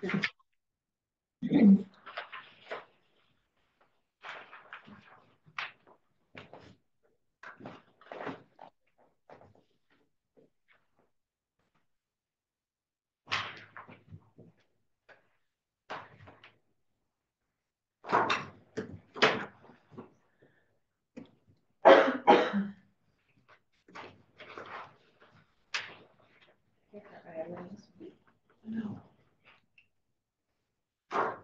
No.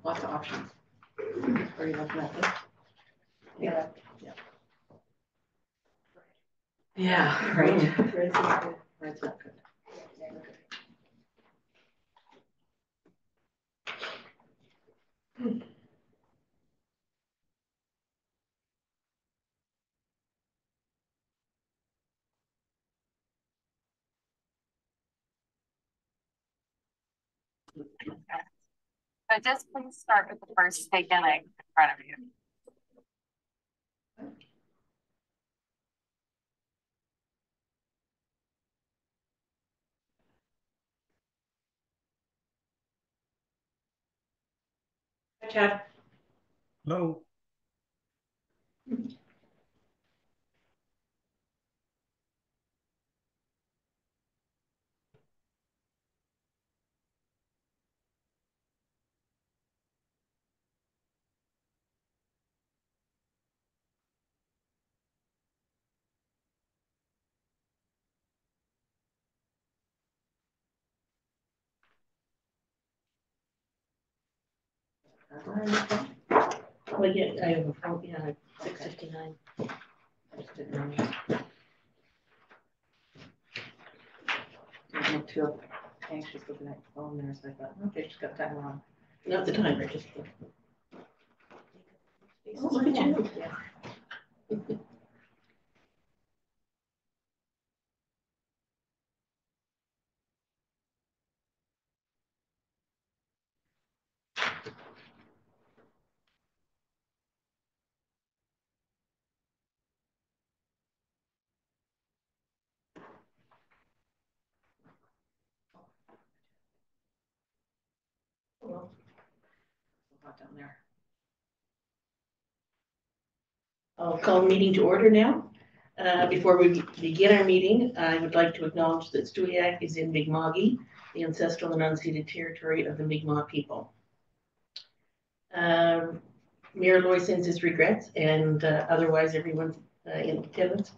Lots of options. Are you looking at this? Yeah. Yeah, right. Red's not good. Red's not good. So just please start with the first beginning in front of you. Hi, Chad. Hello. Well, yeah, I have a phone, yeah, 6:59. I just didn't know. I'm not too anxious looking at the phone there, so I thought, okay, just got time wrong. Not the timer, just the. Oh, look at you. Yeah. Well, it's hot down there. I'll call the meeting to order now. Before we begin our meeting, I would like to acknowledge that Studiac is in Mi'kma'ki, the ancestral and unceded territory of the Mi'kmaq people. Mayor Loy sends his regrets, and otherwise everyone in attendance.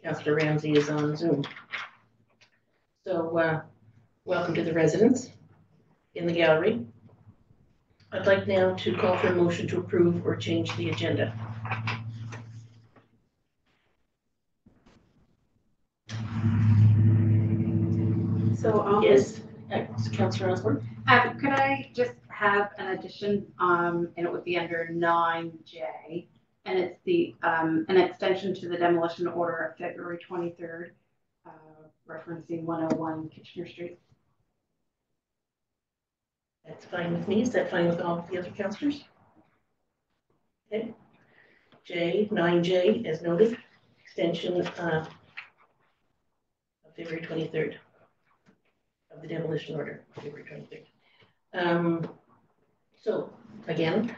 Councillor Ramsey is on Zoom. So welcome to the residents in the gallery. I'd like now to call for a motion to approve or change the agenda. So Yes, Councillor Osborne. could I just have an addition, and it would be under 9J, and it's the an extension to the demolition order of February 23rd, referencing 101 Kitchener Street. That's fine with me. Is that fine with all the other councillors? Okay. 9J, as noted, extension of February 23rd of the demolition order, February 23rd. So again,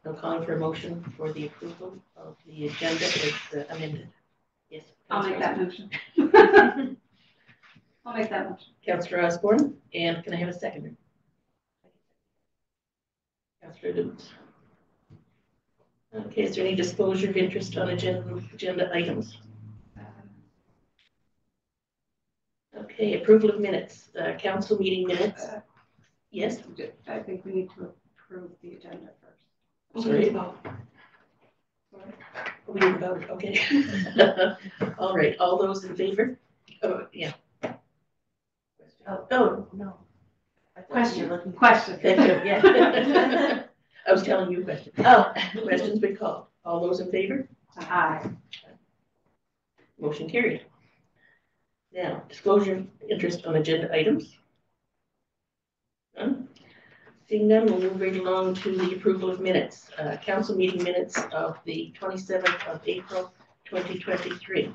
I'm calling for a motion for the approval of the agenda as amended. Yes. I'll make that motion. I'll make that motion. Councillor Osborne, and can I have a seconder? Councillor Lutz. Okay, is there any disclosure of interest on agenda items? Okay, approval of minutes, council meeting minutes. Yes? I think we need to approve the agenda first. Sorry. We didn't vote, okay. All right, all those in favor? Oh, yeah. Oh, no. Question. Thank you, yeah. I was telling you questions. Oh, questions been called. All those in favor? Aye. Motion carried. Now, disclosure of interest on agenda items. None. Seeing none, we'll move right along to the approval of minutes. Council meeting minutes of the 27th of April, 2023.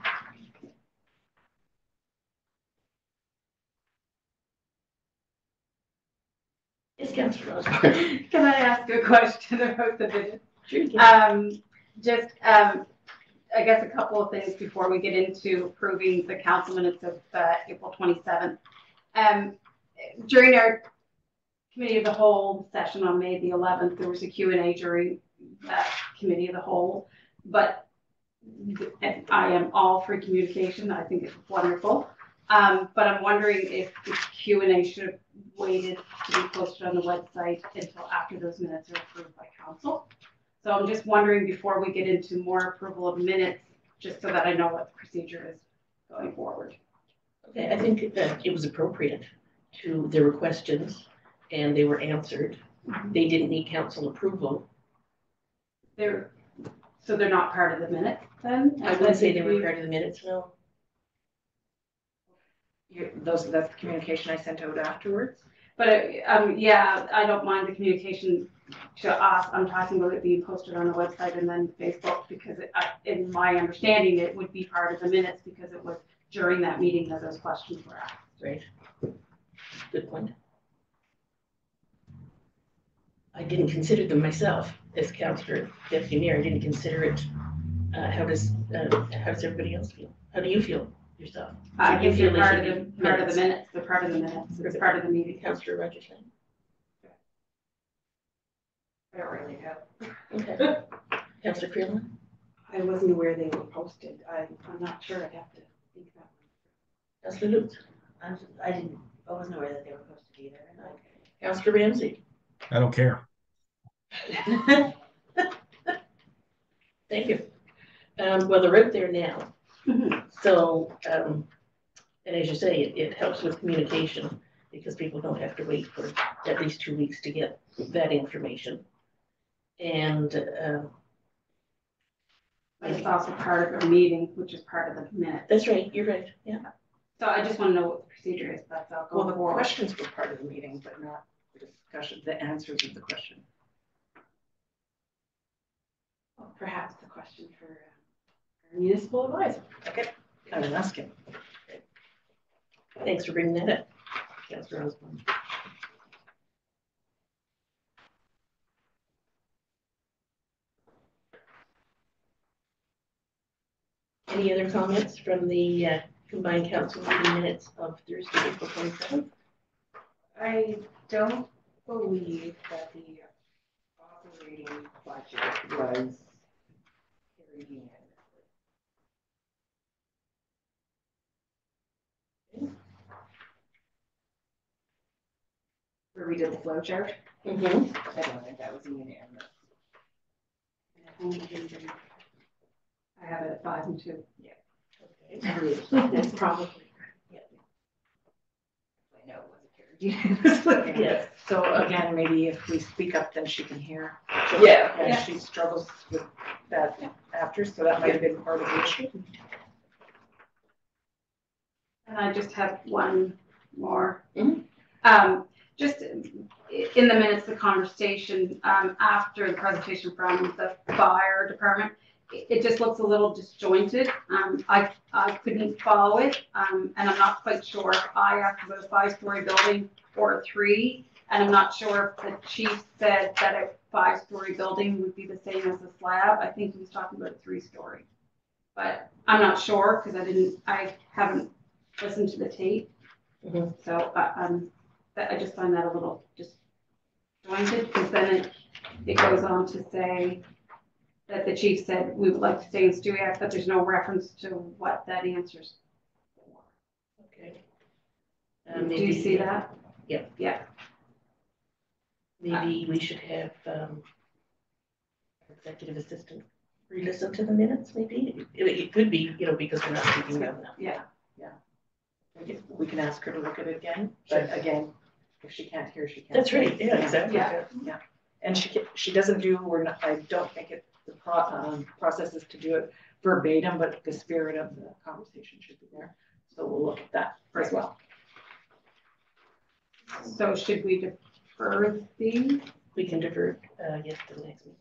Yes, Councillor Rose. Can I ask a question about the minutes? Sure you can. I guess a couple of things before we get into approving the council minutes of April 27th. During our committee of the whole session on May the 11th, there was a Q&A during that committee of the whole, but I am all for communication. I think it's wonderful. But I'm wondering if the Q&A should have waited to be posted on the website until after those minutes are approved by council. So I'm just wondering before we get into more approval of minutes, just so that I know what the procedure is going forward. Okay, I think that it was appropriate there were questions and they were answered. They didn't need council approval. So they're not part of the minutes then? I wouldn't say they were part of the minutes, no. That's the communication I sent out afterwards. But yeah, I don't mind the communication to us. I'm talking about it being posted on the website and then Facebook, because in my understanding, it would be part of the minutes because it was during that meeting that those questions were asked. Right. Good point. I didn't consider them myself as Councillor Deputy Mayor. I didn't consider it. How does everybody else feel? How do you feel yourself? I you think feel they're they part should of be the minutes? minutes. They're part of the minutes. It's part of the meeting. Councillor Rogers. I don't really know. Okay. Councillor Creelan? I wasn't aware they were posted. I'm not sure. I'd have to think that one. Councillor Lutz? I wasn't aware that they were posted either. Councillor Ramsey? I don't care. Thank you. Well, they're out there now. So, and as you say, it helps with communication because people don't have to wait for at least 2 weeks to get that information. And It's also part of a meeting, which is part of the minutes. that's right, you're right, yeah. So I just want to know what the procedure is. That's all. Well, the questions were part of the meeting, but not the discussion, the answers of the question. Well, perhaps a question for our municipal advisor. Okay, I will ask him. Thanks for bringing that up, Councillor Osborne. Any other comments from the combined council meeting minutes of Thursday, April 27th? I don't believe that the operating budget was carried unanimously. Where we did the flow chart? Mm-hmm. I don't think that was unanimous. I have it at 5 and 2. Okay. That's probably. Yeah. I know it wasn't carried unanimously. Yes. So again, maybe if we speak up, then she can hear. Yeah. And she struggles with that after, so that might have been part of the issue. And I just have one more. Mhm. Just in the minutes, the conversation after the presentation from the fire department, it just looks a little disjointed. I couldn't follow it, and I'm not quite sure if I asked about a 5-story building or a 3, and I'm not sure if the chief said that a 5-story building would be the same as a slab. I think he was talking about a 3-story, but I'm not sure because I haven't listened to the tape. Mhm. So I just find that a little disjointed because then it goes on to say that the chief said we would like to stay in Stewiacke, but there's no reference to what that answers for. Okay. Do you see that? Yep. Yeah. Maybe we should have executive assistant re-listen to the minutes, maybe? It could be, because we're not speaking about them. Yeah. We can ask her to look at it again, but again, if she can't hear, she can't. That's right, yeah, exactly. Yeah. And she doesn't do, I don't think the process is to do it verbatim, but the spirit of the conversation should be there. So we'll look at that as well. So should we defer these? We can divert, yes, to the next meeting.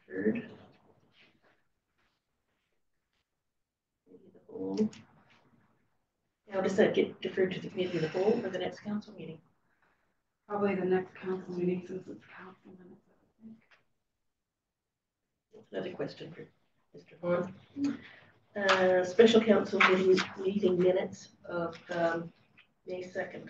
Deferred. of the whole. Now, does that get deferred to the committee of the whole for the next council meeting? Probably the next council meeting since it's council minutes. Another question for Mr. Horn. Special council meeting minutes of May 2nd.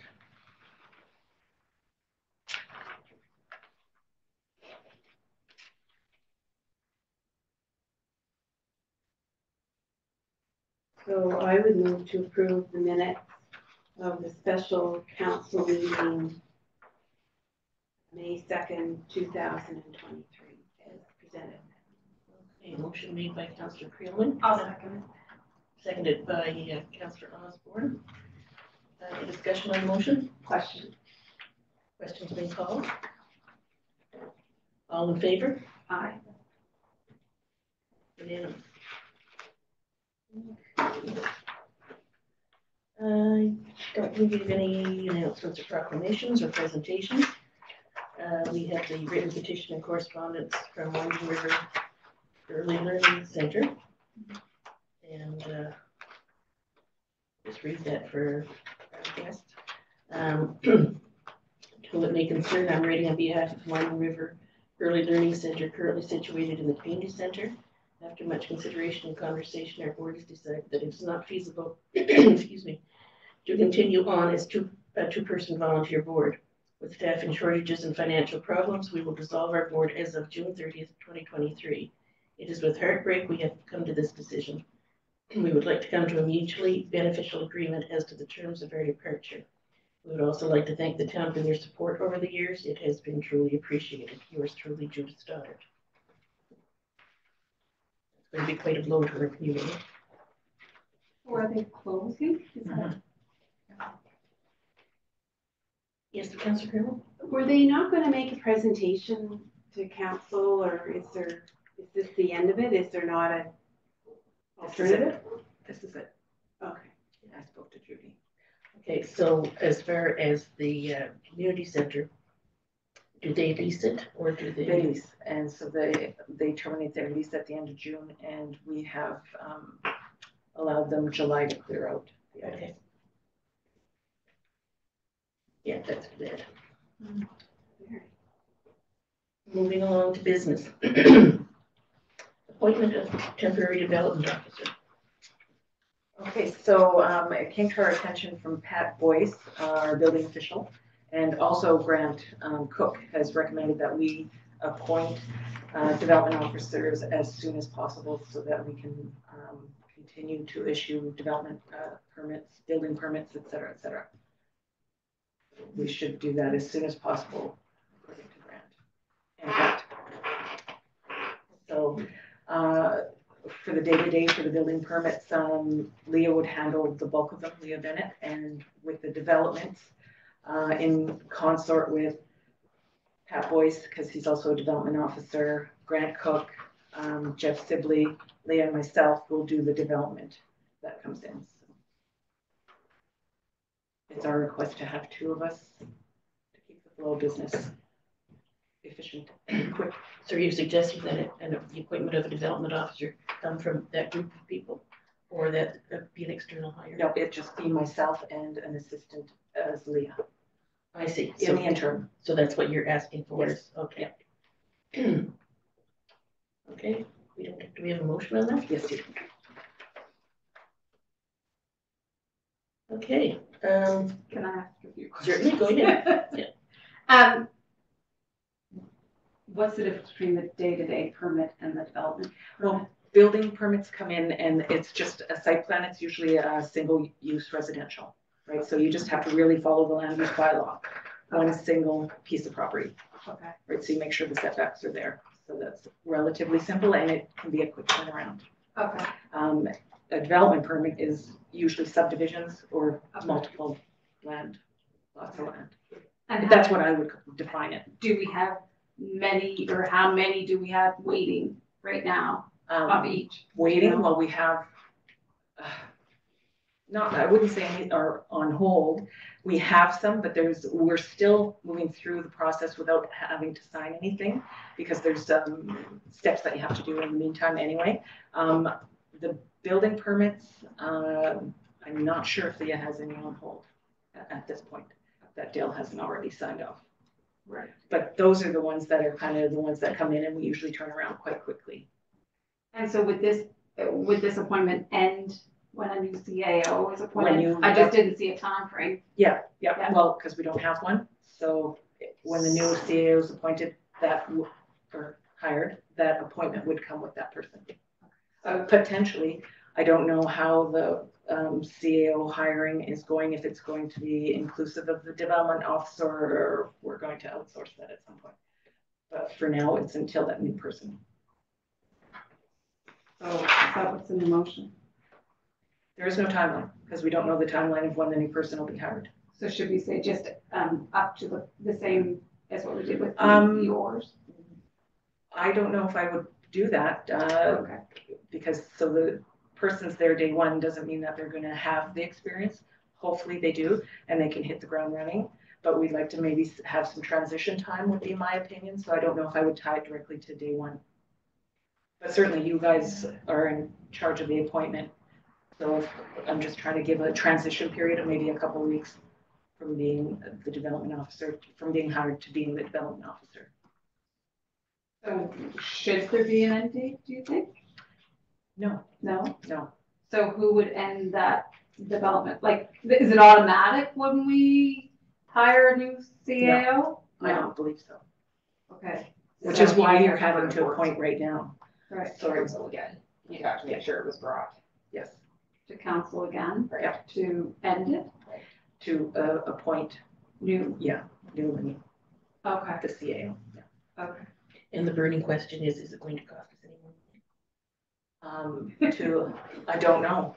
So I would move to approve the minutes of the special council meeting May 2nd, 2023 as presented. A motion made by Councillor Creelman. I'll second it. Seconded by Councillor Osborne. Any discussion on the motion? Question. Questions being called? All in favor? Aye. Unanimous. I don't think we have any announcements or proclamations or presentations. We have the written petition and correspondence from Winding River Early Learning Center. And just read that for our guest. To what may concern, I'm writing on behalf of Winding River Early Learning Center, currently situated in the community center. After much consideration and conversation, our board has decided that it's not feasible, excuse me, to continue on as a two-person volunteer board. With staffing shortages and financial problems, we will dissolve our board as of June 30th, 2023. It is with heartbreak we have come to this decision. We would like to come to a mutually beneficial agreement as to the terms of our departure. We would also like to thank the town for their support over the years. It has been truly appreciated. Yours truly, Judith Stoddard. It's going to be quite a blow to our community. Or are they closing? Yes, Councillor Colonel? Were they not going to make a presentation to council, or is this the end of it? Is there not an alternative? This is it. Okay. I spoke to Judy. Okay, so as far as the community center, do they lease it or do they? They lease, and so they terminate their lease at the end of June, and we have allowed them July to clear out. Okay. Yeah, that's good. Moving along to business. Appointment of temporary development officer. Okay, so it came to our attention from Pat Boyce, our building official, and also Grant Cook has recommended that we appoint development officers as soon as possible so that we can continue to issue development permits, building permits, et cetera, et cetera. We should do that as soon as possible, according to Grant. And Pat. So for the day-to-day for the building permits, Leah would handle the bulk of them, Leah Bennett, and with the developments in consort with Pat Boyce, because he's also a development officer, Grant Cook, Jeff Sibley, Leah and myself will do the development that comes in. So it's our request to have two of us to keep the flow of business efficient and quick. So you're suggesting that the appointment of a development officer come from that group of people, or that be an external hire? No, it'd just be myself and an assistant as Leah. I see. In the interim. So that's what you're asking for? Yes. Okay. Okay. Do we have a motion on that? Yes, you do. Okay. Can I ask a few questions? Certainly, go ahead. What's the difference between the day-to-day permit and the development permit? Well, building permits come in and it's just a site plan. It's usually a single use residential, right? So you just have to really follow the land use bylaw. One single piece of property. Okay. Right, so you make sure the setbacks are there. So that's relatively simple and it can be a quick turnaround. Okay. A development permit is usually subdivisions or multiple lots of land. And That's what I would define it. do we have many, or how many do we have waiting right now of each? Waiting, well, we have, I wouldn't say any are on hold. We have some, but we're still moving through the process without having to sign anything because there's steps that you have to do in the meantime anyway. The Building permits, I'm not sure if Leah has any on hold at this point, that Dale hasn't already signed off. Right. But those are the ones that are kind of the ones that come in and we usually turn around quite quickly. And so would this appointment end when a new CAO is appointed? When I just didn't see a time frame. Yeah, Yeah. well, because we don't have one, so when the new CAO is appointed, or hired, that appointment would come with that person. Potentially, I don't know how the CAO hiring is going, if it's going to be inclusive of the development officer, or we're going to outsource that at some point. But for now, it's until that new person. So is that what's in the motion? There is no timeline, because we don't know the timeline of when the new person will be hired. So should we say just up to the same as what we did with yours? I don't know if I would do that, Okay. because so the person's there day one doesn't mean that they're going to have the experience. Hopefully they do, and they can hit the ground running. But we'd like to maybe have some transition time, would be my opinion. So I don't know if I would tie it directly to day one. But certainly you guys are in charge of the appointment. So I'm just trying to give a transition period of maybe a couple of weeks from being the development officer, from being hired to being the development officer. So should there be an end date, do you think? No, No? no. So who would end that development? Like, is it automatic when we hire a new CAO? I don't believe so. Okay. Which So- is why you're having to appoint right now. Right, Sorry. Council again. You have to make sure it was brought. Yes, to council again, Yep. to end it, to appoint new, new okay, the CAO. Yeah. okay. And the burning question is it going to cost us any more? I don't know.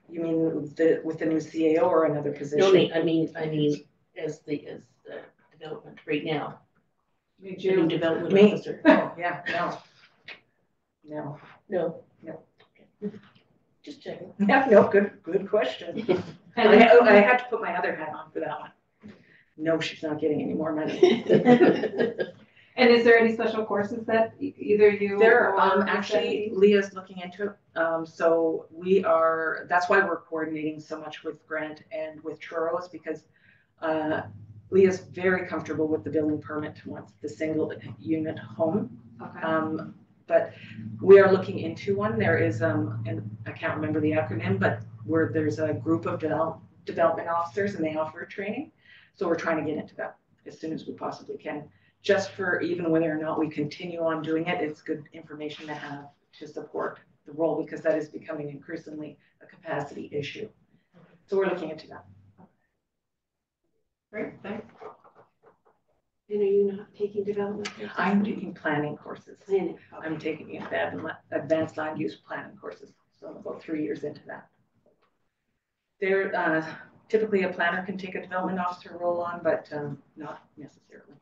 You mean with the new CAO or another position? No, I mean, as the development right now, Me the new too. development Me. officer. Oh, yeah, no. No. No. Okay. Just checking. Yeah, no, good question. And I had to put my other hat on for that one. No, she's not getting any more money. And is there any special courses that either you? There, or actually, Sandy? Leah's looking into it. So that's why we're coordinating so much with Grant and with Truro, because Leah's very comfortable with the building permit once the single unit home. Okay, But we are looking into one. There is, and I can't remember the acronym, but where there's a group of development officers and they offer training. So we're trying to get into that as soon as we possibly can. Just for even whether or not we continue on doing it, it's good information to have to support the role, because that is becoming increasingly a capacity issue. So we're looking into that. great, thanks. And are you not taking development courses? I'm taking planning courses. Planning, I'm taking advanced land use planning courses. So I'm about 3 years into that. There, typically a planner can take a development officer role on, but not necessarily.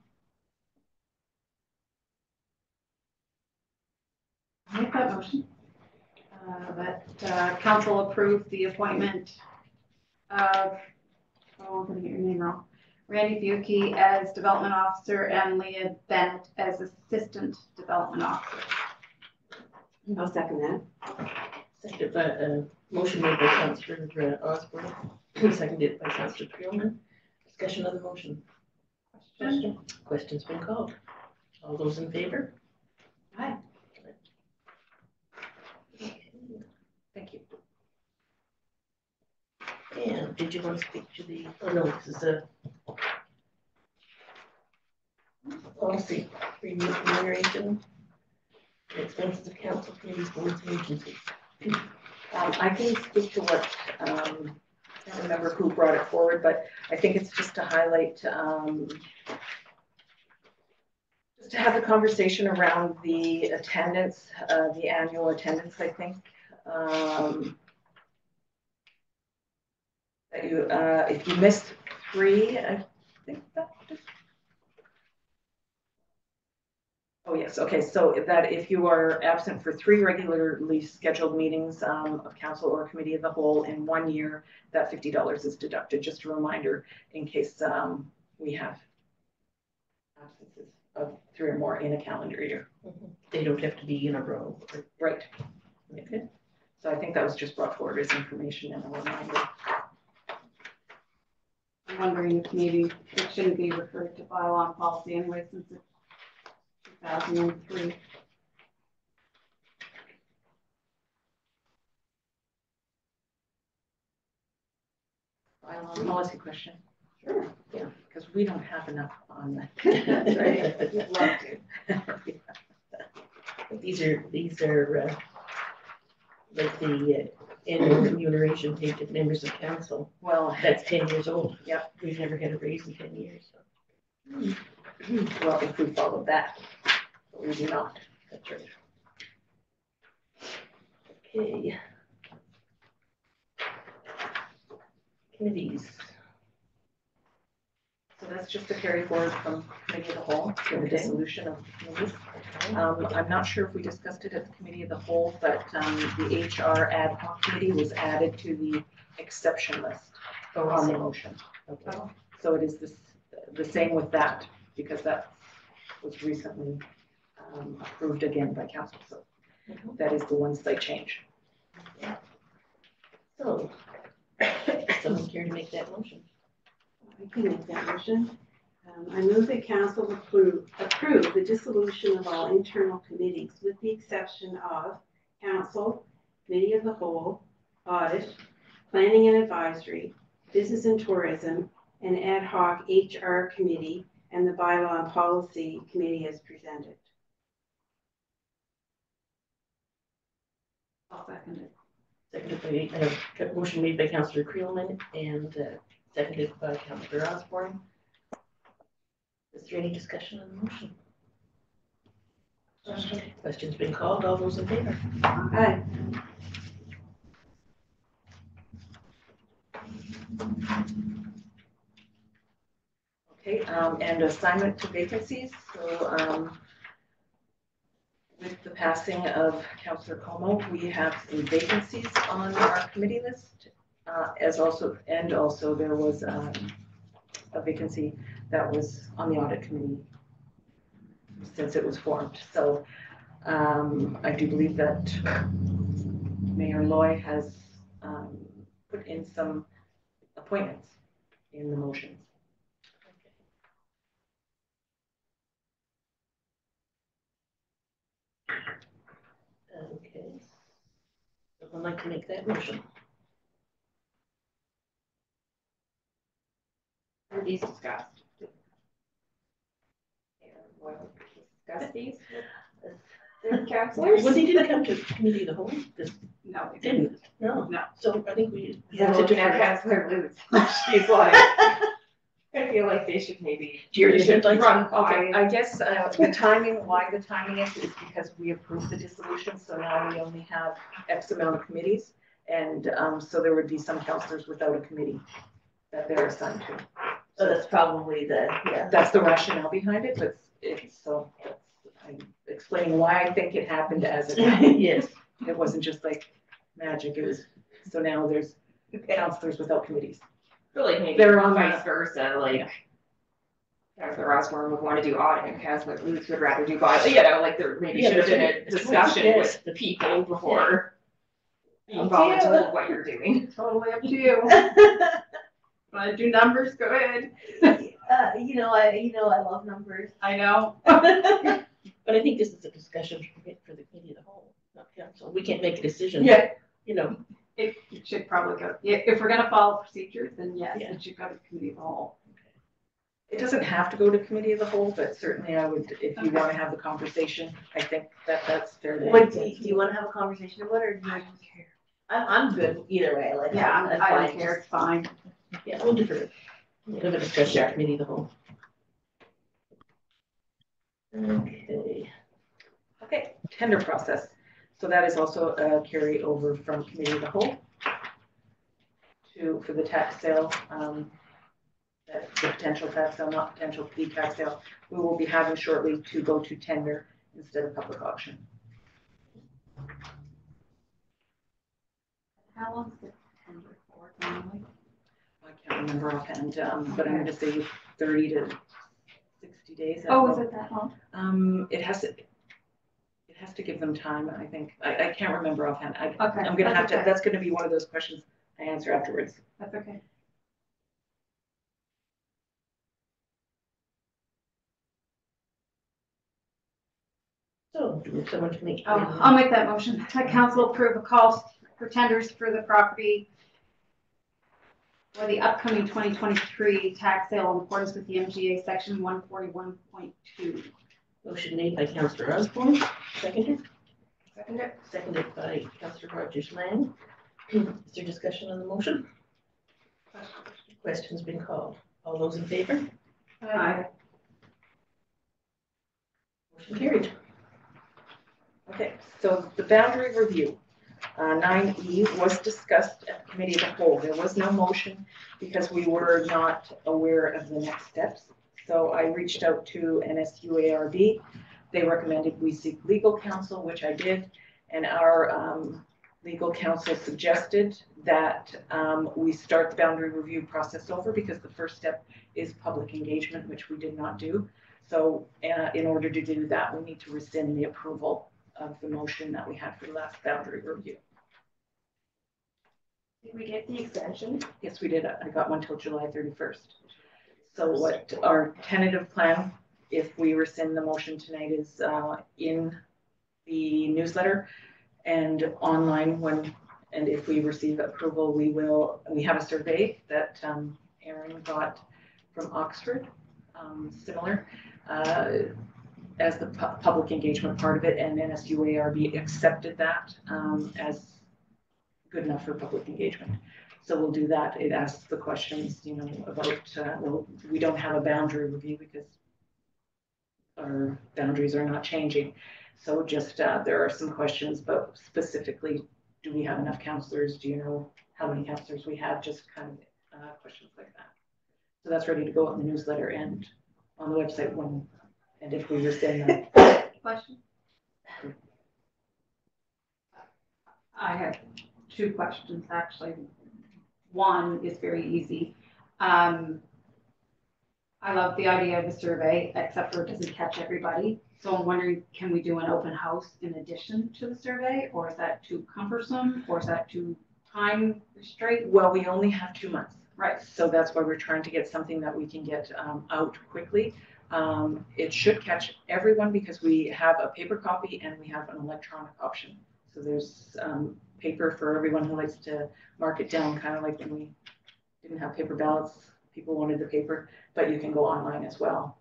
Make that motion. That council approve the appointment of, I'm gonna get your name wrong, Randy Buki as development officer and Leah Bennett as assistant development officer. I'll second that. Seconded by, motion made by Councillor Osborne, seconded by Councillor Creelman. Discussion of the motion. Question? Question's been called. All those in favor? Aye. Thank you. And did you want to speak to the, oh no, this is a policy remuneration, expenses of council committees, boards and agencies. I can speak to what, I can't remember who brought it forward, but I think it's just to highlight, just to have a conversation around the attendance, the annual attendance, I think. That you, if you missed 3, I think that just. Oh, yes. Okay. So that if you are absent for 3 regularly scheduled meetings of council or committee of the whole in 1 year, that $50 is deducted. Just a reminder in case we have absences of 3 or more in a calendar year. They don't have to be in a row. Right. Okay. So I think that was just brought forward as information and a reminder. I'm wondering if maybe it shouldn't be referred to bylaw and policy anyway, since it's 2003. Bylaw policy question. Sure. Yeah. Because we don't have enough on that. That's right. We'd love to. These are like the annual remuneration paid to members of council. Well, That's 10 years old. Yep. We've never had a raise in 10 years. So. well, if we follow that, but we do not. That's right. Okay. Committees. So that's just a carry forward from committee of the whole, for the dissolution of the committees. I'm not sure if we discussed it at the committee of the whole, but the HR ad hoc committee was added to the exception list on the motion. Okay. So it is the same with that, because that was recently approved again by council. So that is the one slight change. So, someone care to make that motion? I can make that motion. I move that council approve the dissolution of all internal committees with the exception of council, committee of the whole, audit, planning and advisory, business and tourism, and ad hoc HR committee, and the bylaw and policy committee as presented. I'll second it. Seconded by, motion made by Councillor Creelman and seconded by Councillor Osborne. Is there any discussion on the motion? Question's been called. All those in favor? Aye. Okay, and assignment to vacancies. So with the passing of Councillor Como, we have some vacancies on our committee list. Also there was a vacancy that was on the audit committee since it was formed. So I do believe that Mayor Loy has put in some appointments in the motions. Okay. Someone like to make that motion? Are these discussed? We'll discuss these with their councilors. Well, they didn't come to committee of the whole. This No, we didn't. No. No. So I think we Yeah, have to looking at defer. Councillor Lutz, she's like, I feel like they should maybe. Jerry, should like- run Okay, by. I guess the timing, why the timing is because we approved the dissolution, so now we only have X amount of committees. And so there would be some councillors without a committee that they're assigned to. So that's probably yeah. That's the rationale behind it, but I'm explaining why I think it happened as it happened. Yes. It wasn't just like magic, it was, so now there's councillors without committees. Really, maybe They're on vice versa, like. Councillor Osborne would want to do audit and Councillor Lutz would rather do bylaw, like there maybe Yeah, should have been a that's right. discussion Yes. with the people before. Yeah. You volunteered what you're doing. totally up to you. Want to do numbers? Go ahead. I love numbers. I know. But I think this is a discussion for the committee of the whole, not council. We can't make a decision. Yeah. It should probably go, if we're gonna follow procedures, then yes, Yeah. it should go to committee of the whole. It doesn't have to go to committee of the whole, but certainly I would, if you want to have the conversation, I think that's fair. What, do you want to have a conversation about it, or do you? I don't care. I'm good either way, like. Yeah, I'm I don't fine, care, just- it's fine. Yeah, we'll defer. We'll have a discussion at committee of the whole. Okay. Okay, tender process. So that is also a carryover from committee of the whole for the tax sale, the potential tax sale, not potential the tax sale, we will be having shortly to go to tender instead of public auction. How long is the tender for normally? I can't remember offhand, but I'm going to say 30 to 60 days. Oh, is it that long? It has to give them time, I think. I can't remember offhand. Okay, I'm gonna have that's to, okay. that's gonna be one of those questions I answer afterwards. That's okay. So, do someone to make? I'll make that motion. That council approve a call for tenders for the property for the upcoming 2023 tax sale in accordance with the MGA section 141.2. Motion made by Councillor Osborne, seconded, Second. seconded by Councillor Rogers Lang. Is there discussion on the motion? Question's been called. All those in favor? Aye. Motion carried. Okay, so the boundary review, 9E was discussed at the committee of the whole. There was no motion because we were not aware of the next steps. So I reached out to NSUARB. They recommended we seek legal counsel, which I did. And our legal counsel suggested that we start the boundary review process over because the first step is public engagement, which we did not do. So in order to do that, we need to rescind the approval of the motion that we had for the last boundary review. Did we get the extension? Yes, we did. I got one till July 31st. So what our tentative plan, if we rescind the motion tonight, is in the newsletter and online and if we receive approval, we have a survey that Aaron got from Oxford, similar, as the public engagement part of it, and NSUARB accepted that as good enough for public engagement. So we'll do that. It asks the questions, about, well, we don't have a boundary review because our boundaries are not changing. So just, there are some questions, but specifically, do we have enough councillors? Do you know how many councillors we have? Just kind of questions like that. So that's ready to go out in the newsletter and on the website and if we rescind that. Question? I have two questions, actually. One is very easy. I love the idea of a survey, except for it doesn't catch everybody. So I'm wondering, can we do an open house in addition to the survey? Or is that too cumbersome? Or is that too time restrained? Well, we only have 2 months. Right. So that's why we're trying to get something that we can get out quickly. It should catch everyone because we have a paper copy and we have an electronic option. So there's paper for everyone who likes to mark it down, kind of like when we didn't have paper ballots, people wanted the paper, but you can go online as well.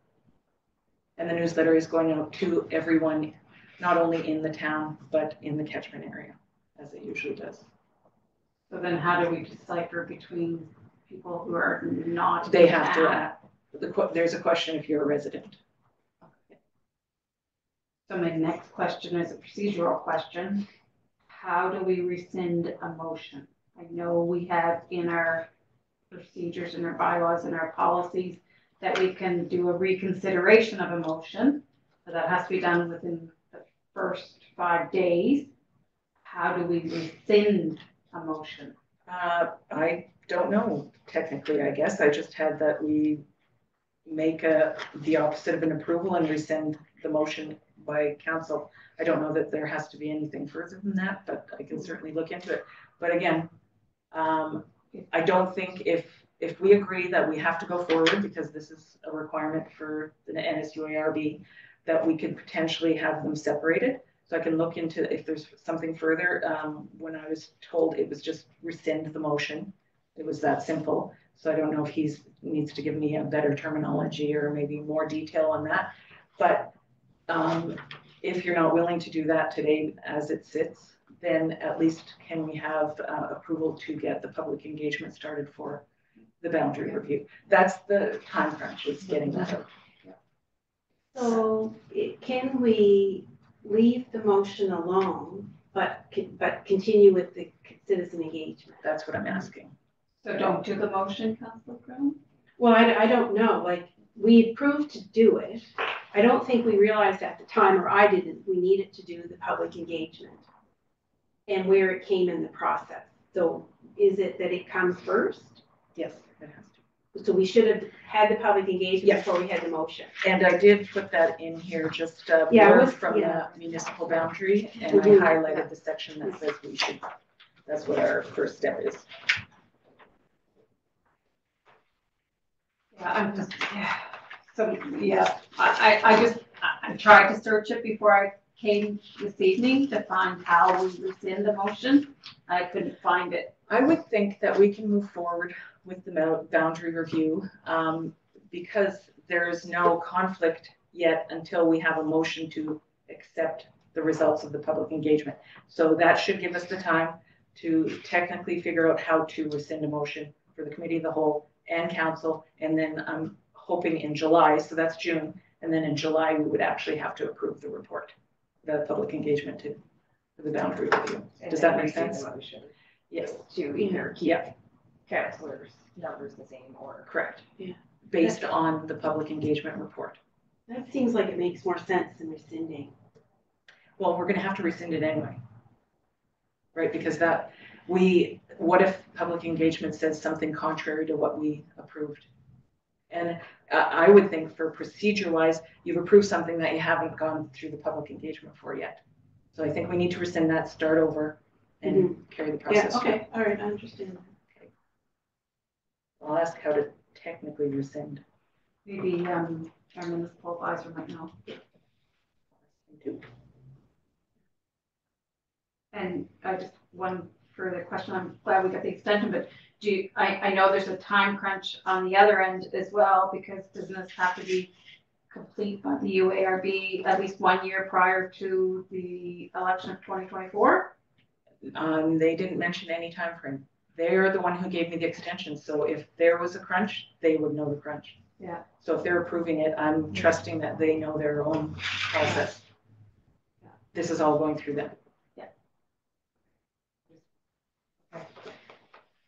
And the newsletter is going out to everyone, not only in the town, but in the catchment area, as it usually does. So then how do we decipher between people who are not? They have to, there's a question if you're a resident. So my next question is a procedural question. How do we rescind a motion? I know we have in our procedures and our bylaws and our policies that we can do a reconsideration of a motion, but that has to be done within the first 5 days. How do we rescind a motion? I don't know, technically, I guess. I just had that we make the opposite of an approval and rescind the motion by council. I don't know that there has to be anything further than that, but I can certainly look into it. But again, I don't think if we agree that we have to go forward because this is a requirement for the NSUARB, that we could potentially have them separated. So I can look into if there's something further. When I was told it was just rescind the motion, it was that simple. So I don't know if he needs to give me a better terminology or maybe more detail on that. But if you're not willing to do that today as it sits, then at least can we have approval to get the public engagement started for the boundary review? That's the time crunch, is getting that out. So can we leave the motion alone, but continue with the citizen engagement? That's what I'm asking. So don't do the motion, Councilor Brown? Well, I don't know, like, we approved to do it. I don't think we realized at the time, or I didn't, we needed to do the public engagement and where it came in the process. So is it that it comes first? Yes, it has to. So we should have had the public engagement Yes. before we had the motion. And I did put that in here, just Yeah, it blurb was- from yeah. the municipal boundary, and I Mhm. highlighted the section that says we should, that's what our first step is. Yeah, I'm just, so, yeah, I tried to search it before I came this evening to find how we rescind the motion. I couldn't find it. I would think that we can move forward with the boundary review, because there is no conflict yet until we have a motion to accept the results of the public engagement. So that should give us the time to technically figure out how to rescind a motion for the committee of the whole and council. And then I'm hoping in July, so that's June, and then in July, we would actually have to approve the report, the public engagement for the boundary review. Does that make sense? Yes. To either keep Yeah, councillors' numbers the same or. correct. Yeah. Based on the public engagement report. That seems like it makes more sense than rescinding. Well, we're gonna have to rescind it anyway. Right, because what if public engagement says something contrary to what we approved? And I would think for procedure wise, you've approved something that you haven't gone through the public engagement for yet. So I think we need to rescind that, start over, and carry the Yeah, process. okay, all right, I understand. I'll ask how to technically rescind. Maybe, our municipal advisor might know. And just one further question, I'm glad we got the extension, but I know there's a time crunch on the other end as well, because business have to be complete by the UARB at least 1 year prior to the election of 2024. They didn't mention any time frame. They're the one who gave me the extension, so if there was a crunch, they would know the crunch. Yeah. So if they're approving it, I'm trusting that they know their own process. Yeah. This is all going through them.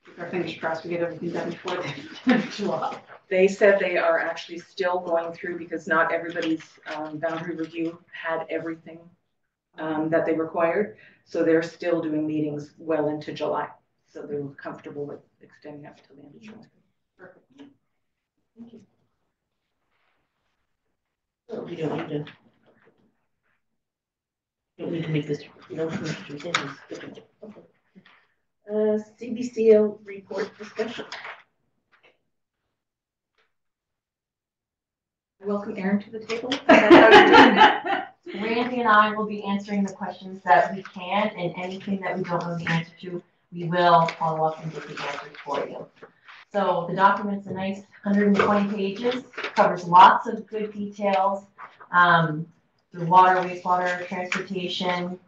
Keep our fingers crossed we get everything done before the end of July. They said they are actually still going through because not everybody's boundary review had everything that they required. So they're still doing meetings well into July. So they're comfortable with extending up till the end of July. Perfect. Thank you. So we don't need to make this motion to rescind this. Okay. CBCL report discussion. Welcome Erin to the table. Randy and I will be answering the questions that we can, and anything that we don't know the answer to, we will follow up and get the answers for you. So the document's a nice 120 pages, covers lots of good details through water, wastewater, transportation,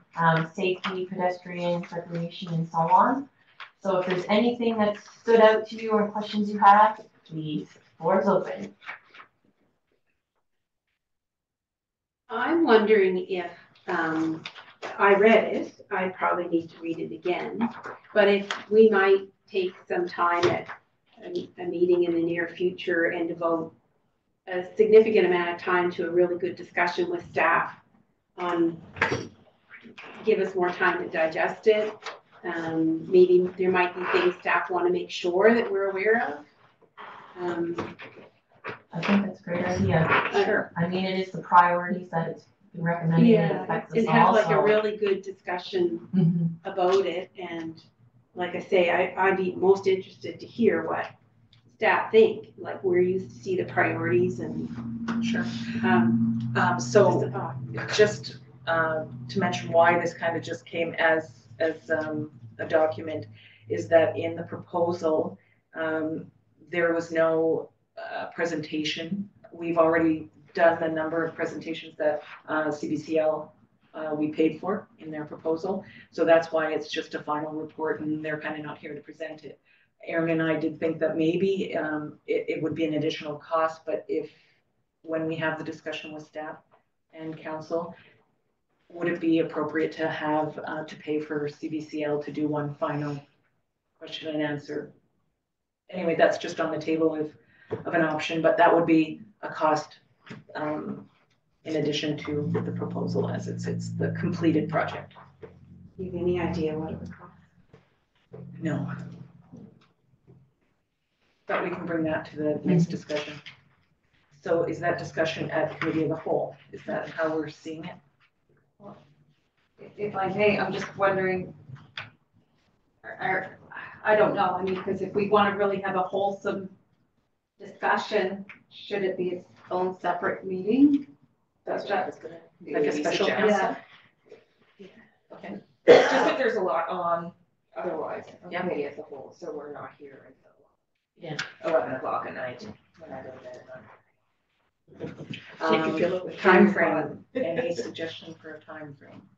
safety, pedestrian, recreation, and so on. So if there's anything that stood out to you or questions you have, please, floor is open. I'm wondering if, I read it, I probably need to read it again, but if we might take some time at a meeting in the near future and devote a significant amount of time to a really good discussion with staff on, give us more time to digest it. Maybe there might be things staff want to make sure that we're aware of. I think that's a great idea. Sure. I mean, it is the priorities that it's been recommended, and it Yeah, affects us and all. have like a so- really good discussion Mhm. about it, and like I say, I'd be most interested to hear what staff think, like where you see the priorities and, Sure. just So a thought. just to mention why this kind of just came as a document is that in the proposal, there was no presentation. We've already done the number of presentations that CBCL we paid for in their proposal. So that's why it's just a final report and they're kind of not here to present it. Erin and I did think that maybe it would be an additional cost, but when we have the discussion with staff and council, would it be appropriate to have to pay for CBCL to do one final question and answer? Anyway, that's just on the table of an option, but that would be a cost in addition to the proposal as it's the completed project. Do you have any idea what it would cost? No. But we can bring that to the next discussion. So is that discussion at committee of the whole? Is that how we're seeing it? If I may, I'm just wondering, I don't know, I mean, because if we want to really have a wholesome discussion, should it be its own separate meeting? That's what I was gonna. Like a special suggest. Yeah. Okay. Just that there's a lot on otherwise, on Yeah. committee as a whole, so we're not here until Yeah. 11 o'clock at night when I go to bed at night. Time frame, any suggestion for a time frame?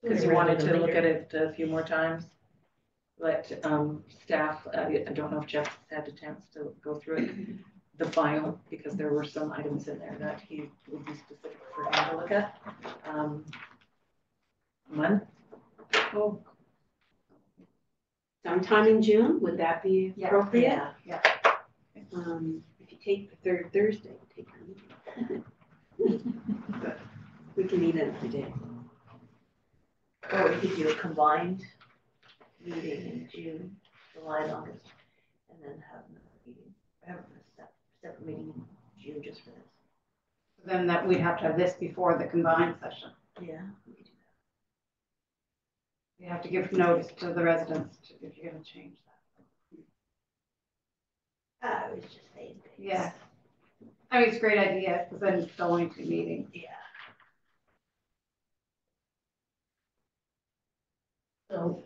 Because you wanted to look at it a few more times. Let staff, I don't know if Jeff had a chance to go through it, the final, because there were some items in there that he would be specific for him to look at. Month? Oh. Sometime in June, would that be Yeah. appropriate? Yeah. If you take the third Thursday, take our meeting. But we can meet another day. Or we could do a combined meeting in June, July, and August, and then have another meeting, have a separate meeting in June just for this. Then that we'd have to have this before the combined session. Yeah, we could do You have to give notice to the residents if you're gonna change that. I was just saying things. Yeah. I mean, it's a great idea, because then it's going to meeting. Yeah. So,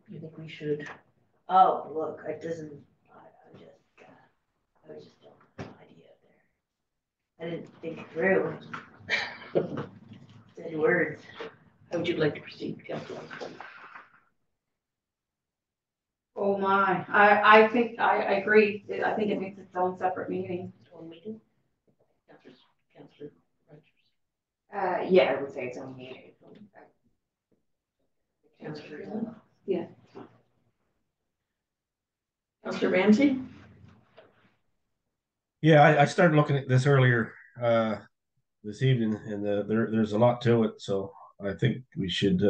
you think we should? Oh, look, it doesn't, I was just throwing an idea there. I didn't think it through. Said words. How would you like to proceed, Councilor? Oh my, I think, I agree, I think it makes its own separate meeting. One meeting? Councilor Rogers. Yeah, I would say it's own meeting. Councilor. Yeah. Councilor Ramsey? Yeah, I started looking at this earlier this evening, and there's a lot to it. So I think we should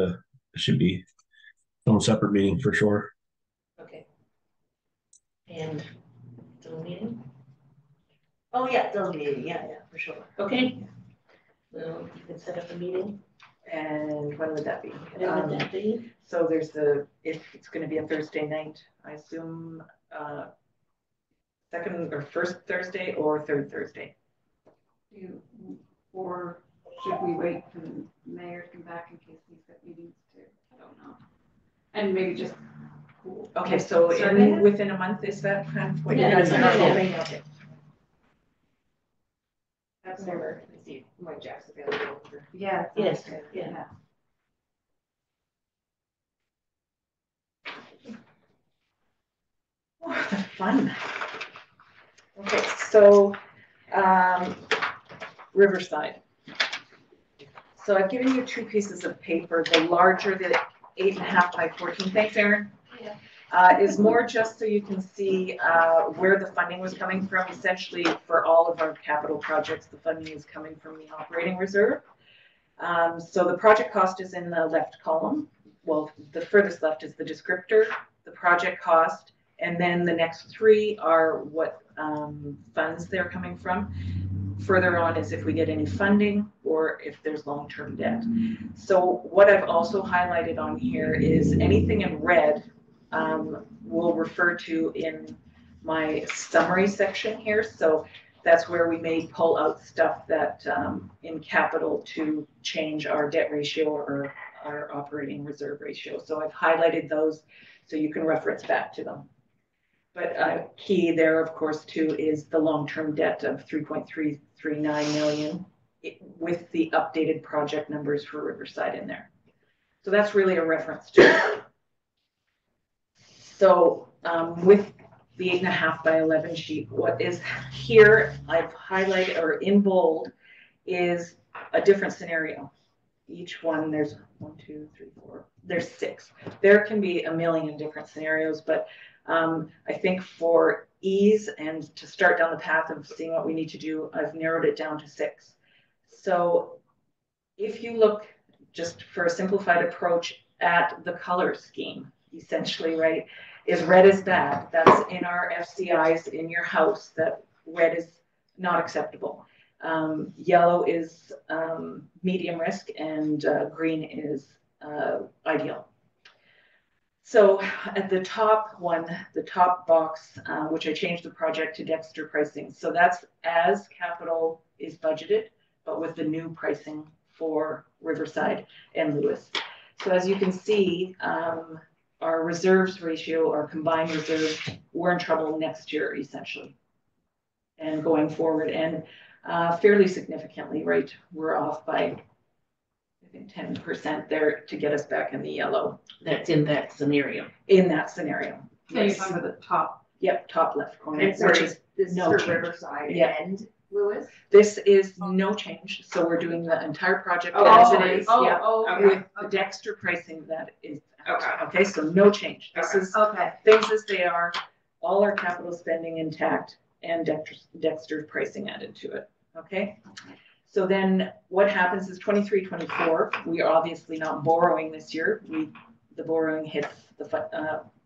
be on a separate meeting for sure. Okay. And Dylan meeting? Oh, yeah, Dylan meeting, yeah, for sure. Okay. Well, you can set up a meeting. And when would that be? When would that be? So there's if it's gonna be a Thursday night, I assume, second or first Thursday or third Thursday? Or should we wait for the mayor to come back in case he's got meetings too? I don't know. And maybe just. Okay, so within a month, is that kind of what you Yeah, guys are yeah. hoping? Okay. That's never, I see Mike Jack's available for. Yeah. Yes, yeah. Oh, that's fun. Okay, so Riverside. So I've given you two pieces of paper. The larger, the 8.5 by 14. Thanks, Erin. Is more just so you can see where the funding was coming from. Essentially, for all of our capital projects, the funding is coming from the operating reserve. So the project cost is in the left column. Well, the furthest left is the descriptor, the project cost, and then the next three are what funds they're coming from. Further on is if we get any funding or if there's long-term debt. So what I've also highlighted on here is anything in red we'll refer to in my summary section here. So that's where we may pull out stuff that in capital to change our debt ratio or our operating reserve ratio. So I've highlighted those so you can reference back to them. But key there, of course, too, is the long-term debt of 3.339 million with the updated project numbers for Riverside in there. So that's really a reference to it. So with the 8.5 by 11 sheet, what is here I've highlighted or in bold is a different scenario. Each one, there's 1, 2, 3, 4, there's 6. There can be a million different scenarios, but I think for ease and to start down the path of seeing what we need to do, I've narrowed it down to 6. So if you look just for a simplified approach at the color scheme, essentially, right? is red is bad. That's in our FCIs in your house, that red is not acceptable. Yellow is medium risk, and green is ideal. So at the top one, the top box, which I changed the project to Dexter pricing. So that's as capital is budgeted, but with the new pricing for Riverside and Lewis. So as you can see, our reserves ratio, our combined reserves, we're in trouble next year, essentially. And going forward, and fairly significantly, right? We're off by, I think, 10% there to get us back in the yellow. That's in that scenario. In that scenario. So you're talking about the top. Yep, top left corner. And sorry, Which is this is no for change. Riverside Yeah. and Lewis? This is no change. So we're doing the entire project Oh, as oh, it is. Oh, Yeah. oh, okay. With the Dexter pricing that is out. Okay. Okay, so no change. This Okay. is Okay. things as they are, all our capital spending intact, and Dexter's pricing added to it. Okay. So then what happens is 23-24, we are obviously not borrowing this year. The borrowing hits the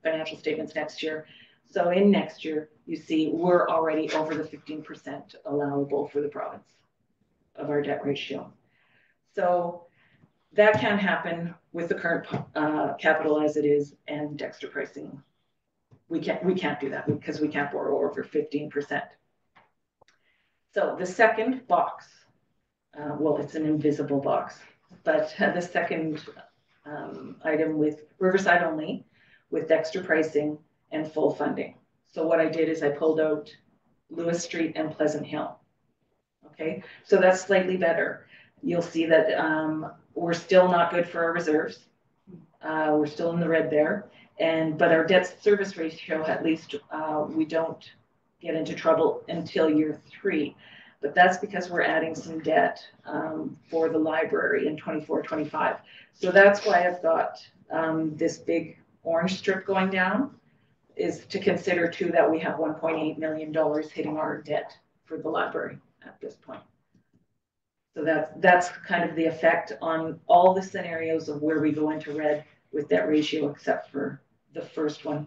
financial statements next year. So in next year, you see we're already over the 15% allowable for the province of our debt ratio. So that can't happen with the current capital as it is and Dexter pricing. We can't do that because we can't borrow over 15%. So the second box, well, it's an invisible box, but the second item with Riverside only, with Dexter pricing and full funding. So what I did is I pulled out Lewis Street and Pleasant Hill. Okay, so that's slightly better. You'll see that we're still not good for our reserves. We're still in the red there, but our debt service ratio, at least we don't get into trouble until year 3. But that's because we're adding some debt for the library in 24-25. So that's why I've got this big orange strip going down, is to consider too that we have $1.8 million hitting our debt for the library at this point. So that's kind of the effect on all the scenarios of where we go into red with debt ratio, except for the first one,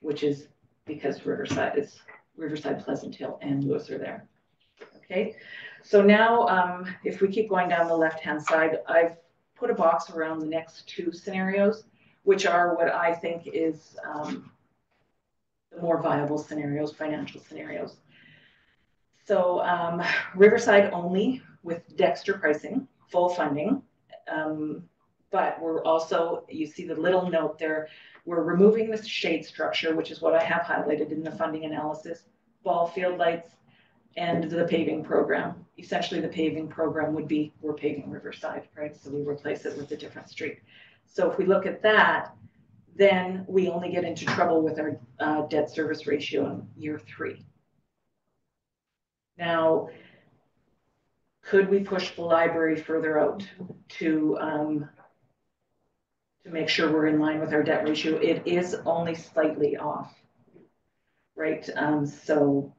which is because Riverside, Pleasant Hill, and Lewis are there. Okay, so now if we keep going down the left-hand side, I've put a box around the next 2 scenarios, which are what I think is the more viable scenarios, financial scenarios. So Riverside only with Dexter pricing, full funding, but we're also, you see the little note there, we're removing the shade structure, which is what I have highlighted in the funding analysis, ball field lights, and the paving program. Essentially the paving program would be, we're paving Riverside, right? So we replace it with a different street. So if we look at that, then we only get into trouble with our debt service ratio in year 3. Now, could we push the library further out to make sure we're in line with our debt ratio? It is only slightly off, right? So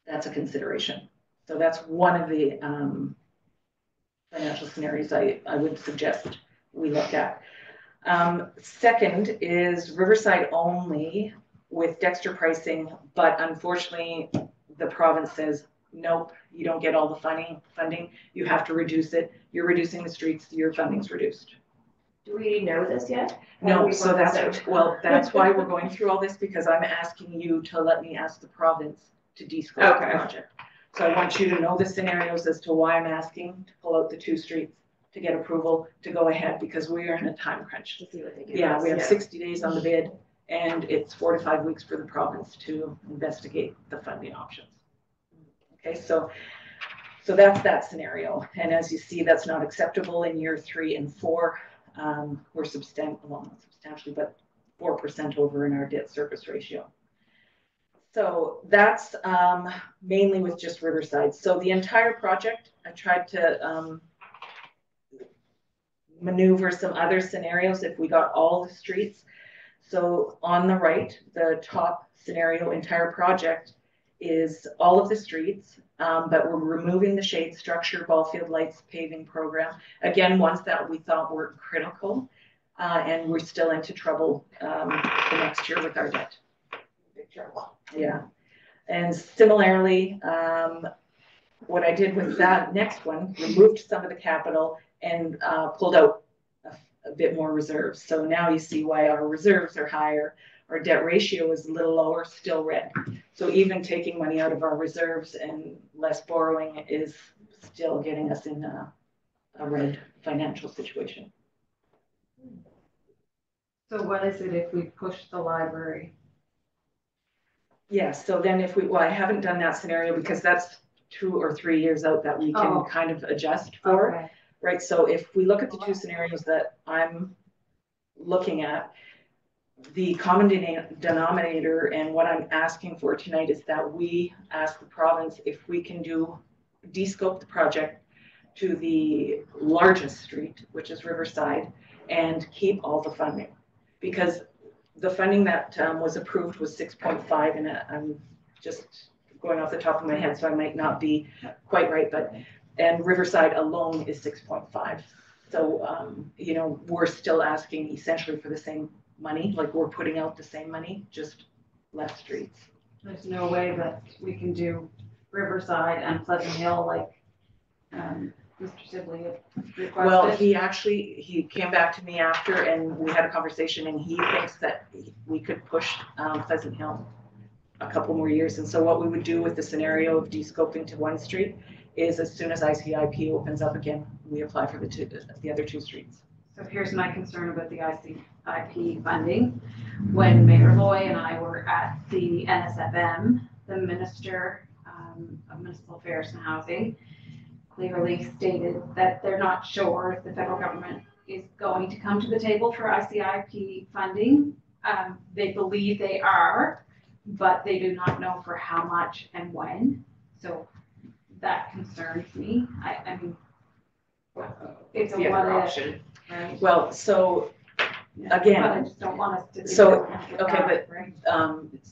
that's a consideration. So that's one of the financial scenarios I would suggest we look at. Second is Riverside only with Dexter pricing, but unfortunately the province says, nope, you don't get all the funding. You have to reduce it. You're reducing the streets, your funding's reduced. Do we know this yet? No, so that's why we're going through all this, because I'm asking you to let me ask the province to descope the project. So I want you to know the scenarios as to why I'm asking to pull out the 2 streets to get approval to go ahead, because we are in a time crunch. To see what they give Yeah, us, we have 60 days on the bid, and it's 4 to 5 weeks for the province to investigate the funding options. Okay, so that's that scenario. And as you see, that's not acceptable in year 3 and 4. We're not substantially, but 4% over in our debt service ratio. So that's mainly with just Riverside. So the entire project, I tried to maneuver some other scenarios if we got all the streets. So on the right, the top scenario, entire project, is all of the streets, but we're removing the shade structure, ball field lights, paving program. Again, ones that we thought were critical. and we're still into trouble the next year with our debt. Yeah. And similarly, what I did with that next one, removed some of the capital and pulled out a bit more reserves. So now you see why our reserves are higher. Our debt ratio is a little lower, still red. So even taking money out of our reserves and less borrowing is still getting us in a red financial situation. So what is it if we push the library? Yeah, so then if well, I haven't done that scenario because that's 2 or 3 years out that we can kind of adjust for, Okay. right? So if we look at the 2 scenarios that I'm looking at, the common denominator and what I'm asking for tonight is that we ask the province if we can de-scope the project to the largest street, which is Riverside, and keep all the funding. Because the funding that was approved was 6.5, and I'm just going off the top of my head, so I might not be quite right, and Riverside alone is 6.5. So, you know, we're still asking essentially for the same money, like we're putting out the same money, just less streets. There's no way that we can do Riverside and Pleasant Hill like Mr. Sibley had requested. Well, he came back to me after and we had a conversation, and he thinks that we could push Pleasant Hill a couple more years. And so what we would do with the scenario of de-scoping to one street is as soon as ICIP opens up again, we apply for the other 2 streets. So here's my concern about the ICIP funding. When Mayor Loy and I were at the NSFM, the Minister of Municipal Affairs and Housing clearly stated that they're not sure if the federal government is going to come to the table for ICIP funding. They believe they are, but they do not know for how much and when. So that concerns me. I mean, it's a what option. Right. Well, so But again, I just don't want us to.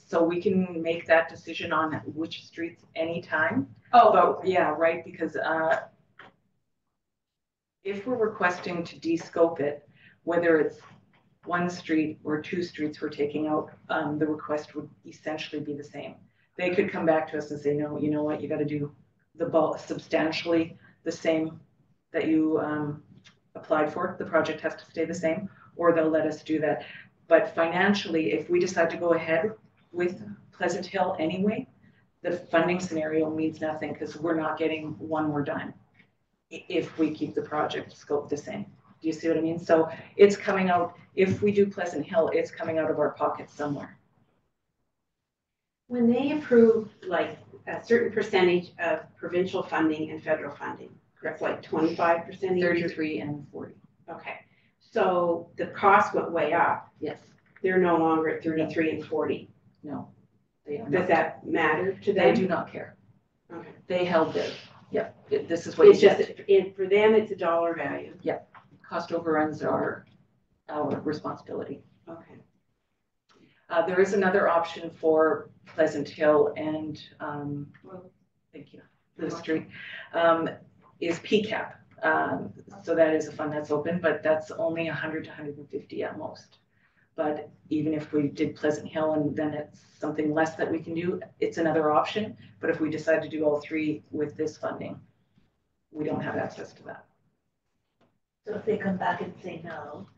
so we can make that decision on which streets anytime. Oh, but yeah, right, because if we're requesting to de-scope it, whether it's 1 street or 2 streets we're taking out, the request would essentially be the same. They could come back to us and say, no, you know what, you got to do the bulk substantially the same that you applied for. The project has to stay the same, or they'll let us do that. But financially, if we decide to go ahead with Pleasant Hill anyway, the funding scenario means nothing because we're not getting 1 more dime if we keep the project scope the same. Do you see what I mean? So it's coming out, if we do Pleasant Hill, it's coming out of our pocket somewhere. When they approve like a certain percentage of provincial funding and federal funding, correct, like 25%? 33 and 40. Okay, so the cost went way up. Yes. They're no longer at 33 and 40. No. They are Does not. that matter to them? They do not care. Okay. They held theirs. Yep. This is what It's you just, for them, it's a dollar value. Yep. Cost overruns are our responsibility. Okay. There is another option for Pleasant Hill and, thank you, the street, is PCAP. So that is a fund that's open, but that's only 100 to 150 at most. But even if we did Pleasant Hill and then it's something less that we can do, it's another option. But if we decide to do all 3 with this funding, we don't have access to that. So if they come back and say no,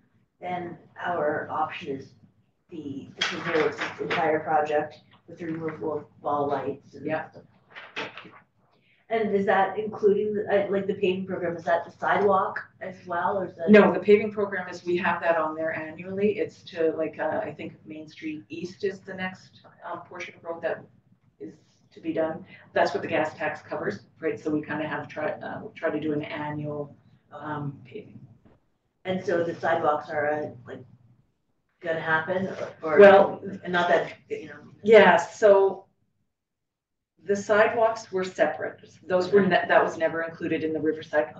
then our option is the entire project with the removal of ball lights and Yeah. stuff. And is that including like the paving program? Is that the sidewalk as well, or is that? No, the paving program is, we have that on there annually. It's to like, I think Main Street East is the next portion of road that is to be done. That's what the gas tax covers, right? So we kind of have try to do an annual paving. And so the sidewalks are like gonna happen, or Well, and not that you know. Yeah, so the sidewalks were separate. Those were that was never included in the Riverside.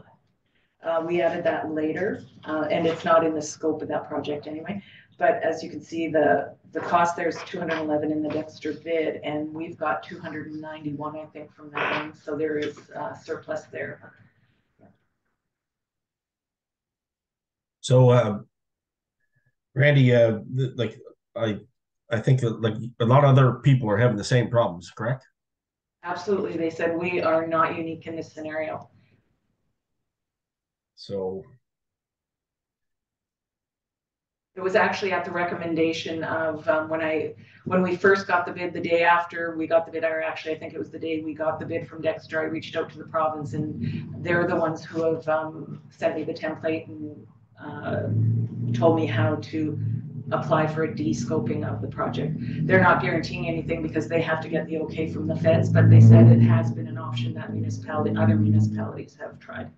We added that later, and it's not in the scope of that project anyway. But as you can see, the cost there is 211 in the Dexter bid, and we've got 291, I think, from that one. So there is surplus there. So Randy, like I think that like a lot of other people are having the same problems, correct? Absolutely. They said we are not unique in this scenario. So It was actually at the recommendation of when we first got the bid, the day after we got the bid, or actually I think it was the day we got the bid from Dexter, I reached out to the province, and they're the ones who have sent me the template and told me how to apply for a de-scoping of the project. They're not guaranteeing anything because they have to get the okay from the feds, but they said it has been an option that other municipalities have tried.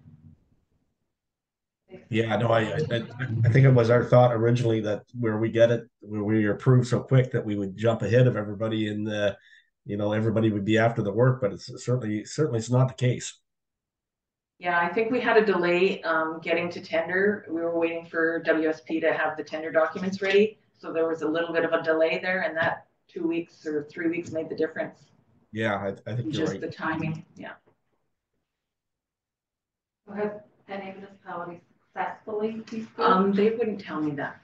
yeah, no, I think it was our thought originally that where we approved so quick that we would jump ahead of everybody and everybody would be after the work, but it's certainly it's not the case. Yeah, I think we had a delay getting to tender. We were waiting for WSP to have the tender documents ready. So there was a little bit of a delay there, and that 2 weeks or 3 weeks made the difference. Yeah, I think you're Just right. the timing, yeah. Have any municipalities successfully de-scoped? They wouldn't tell me that.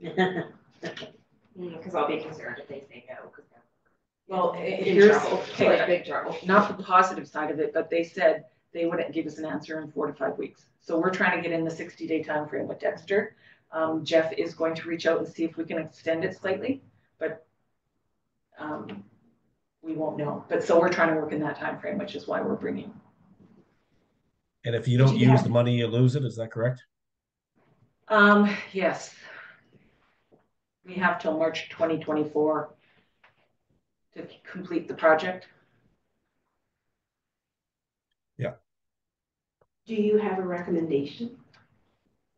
Because I'll be concerned if they say no, because Well, in here's trouble, like big trouble. not the positive side of it, but they said they wouldn't give us an answer in 4 to 5 weeks. So we're trying to get in the 60-day time frame with Dexter. Jeff is going to reach out and see if we can extend it slightly, but we won't know. But so we're trying to work in that time frame, which is why we're bringing. And if you don't use the money, you lose it. Is that correct? Yes. We have till March 2024 to complete the project. Yeah. Do you have a recommendation?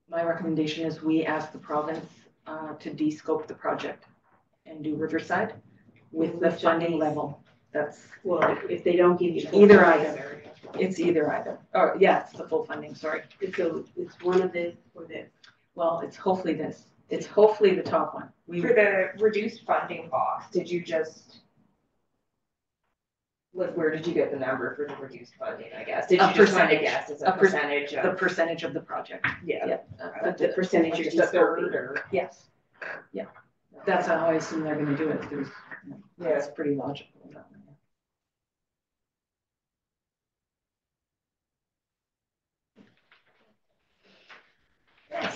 My recommendation is we ask the province to de-scope the project and do Riverside with the funding level. That's Well, if they don't give you. either either. It's either either. Or yeah, it's the full funding, sorry. So it's one of this or this. Well, it's hopefully this. It's hopefully the top one. For the reduced funding cost, did you just, like, where did you get the number for the reduced funding, I guess? Did A you just kind of percentage. guess as a percentage the of? percentage of the project. Yeah. The percentage Like you're just a third de-scoping. or? Yes. Yeah. That's how I assume they're gonna do it. Yeah, it's pretty logical.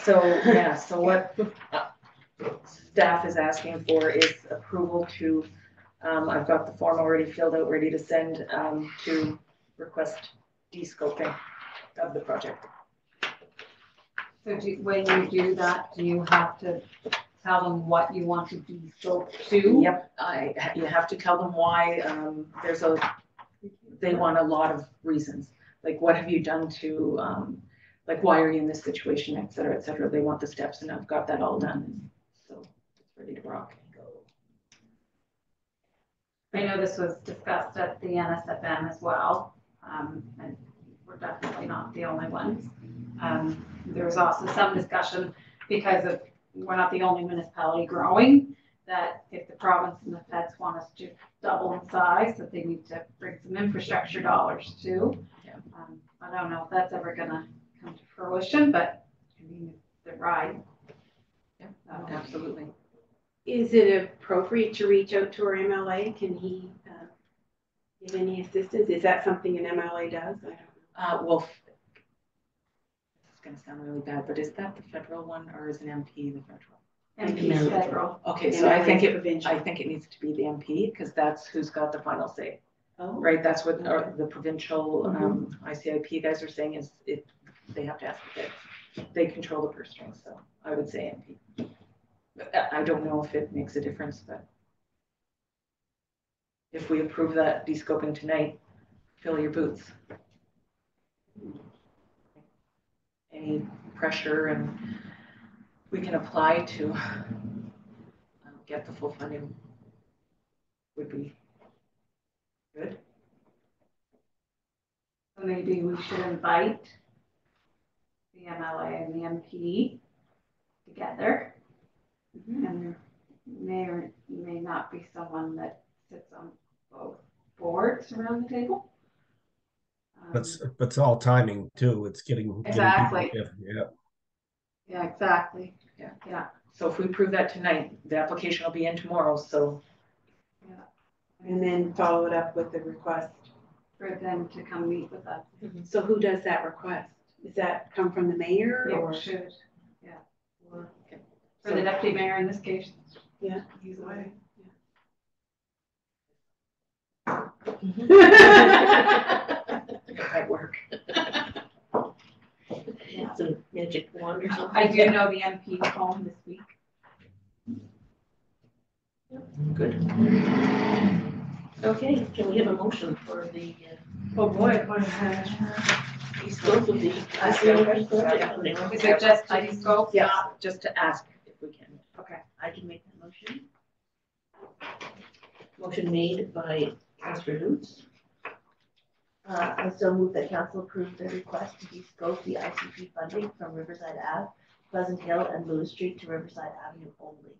So what staff is asking for is approval to, I've got the form already filled out, ready to send to request de-scoping of the project. So when you do that, do you have to tell them what you want to de-scope to? Yep, you have to tell them why. They want a lot of reasons. Like, what have you done to, like, why are you in this situation, et cetera, et cetera. They want the steps, and I've got that all done. So it's ready to rock and go. I know this was discussed at the NSFM as well, and we're definitely not the only ones. There was also some discussion because we're not the only municipality growing, that if the province and the feds want us to double in size, that they need to bring some infrastructure dollars too. Yeah. I don't know if that's ever gonna come to fruition, but I mean, the ride. Yeah, absolutely. Is it appropriate to reach out to our MLA? Can he give any assistance? Is that something an MLA does? I don't know. Well, it's gonna sound really bad, but is that the federal one or is an MP the federal? MP federal. Okay, so I think provincial. it needs to be the MP because that's who's got the final say, Oh, right? That's what the provincial ICIP guys are saying is they have to ask the feds. They control the purse strings, so I would say MP. But I don't know if it makes a difference, but if we approve that de-scoping tonight, fill your boots. Any pressure and we can apply to get the full funding would be good. So maybe we should invite the MLA and the MP together. And there may or may not be someone that sits on both boards around the table. But it's all timing too. It's getting Exactly. yeah. Yeah, exactly. Yeah. Yeah. So if we prove that tonight, the application will be in tomorrow, so. And then follow it up with the request. For them to come meet with us. So who does that request? Does that come from the mayor Yeah, or? should, or- for the deputy mayor in this case. Yeah. He's away. Might work. It's a magic wand or something. I do know the MP is home this week. Good. Okay, can we have a motion for the, Oh, boy. scope of the ICO project? Is it just to scope? Yes, just to ask if we can. Okay. I can make that motion. Motion made by Councillor Lutz, I so move that council approve the request to de-scope the ICP funding from Riverside Ave, Pleasant Hill, and Lewis Street to Riverside Avenue only.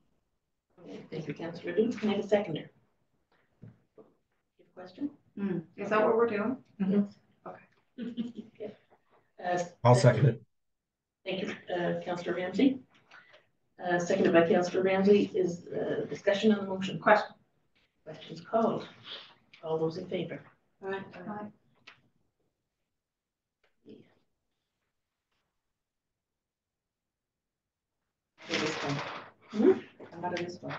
Okay, thank you, Councillor Lutz. Can I have a seconder? Your question? Is that what we're doing? I'll second it. Thank you, Councillor Ramsey. Seconded by Councillor Ramsey. Is discussion on the motion? Question. Questions called. All those in favor? Aye. This one. How about this one?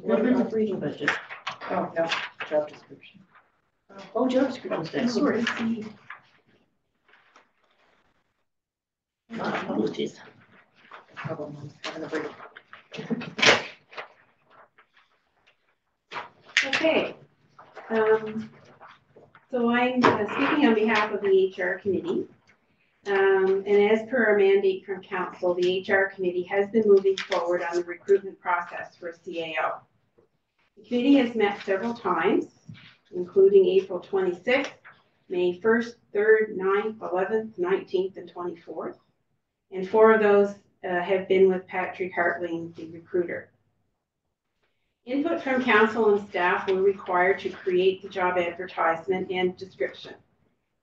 What reading budget? Oh, no, job description. Oh, job descriptions, that's sorry. My apologies. Problem, I'm having a break. Okay. So I'm speaking on behalf of the HR committee. And as per our mandate from council, the HR committee has been moving forward on the recruitment process for CAO. The committee has met several times, including April 26th, May 1st, 3rd, 9th, 11th, 19th, and 24th. And 4 of those have been with Patrick Hartling, the recruiter. Input from council and staff were required to create the job advertisement and description.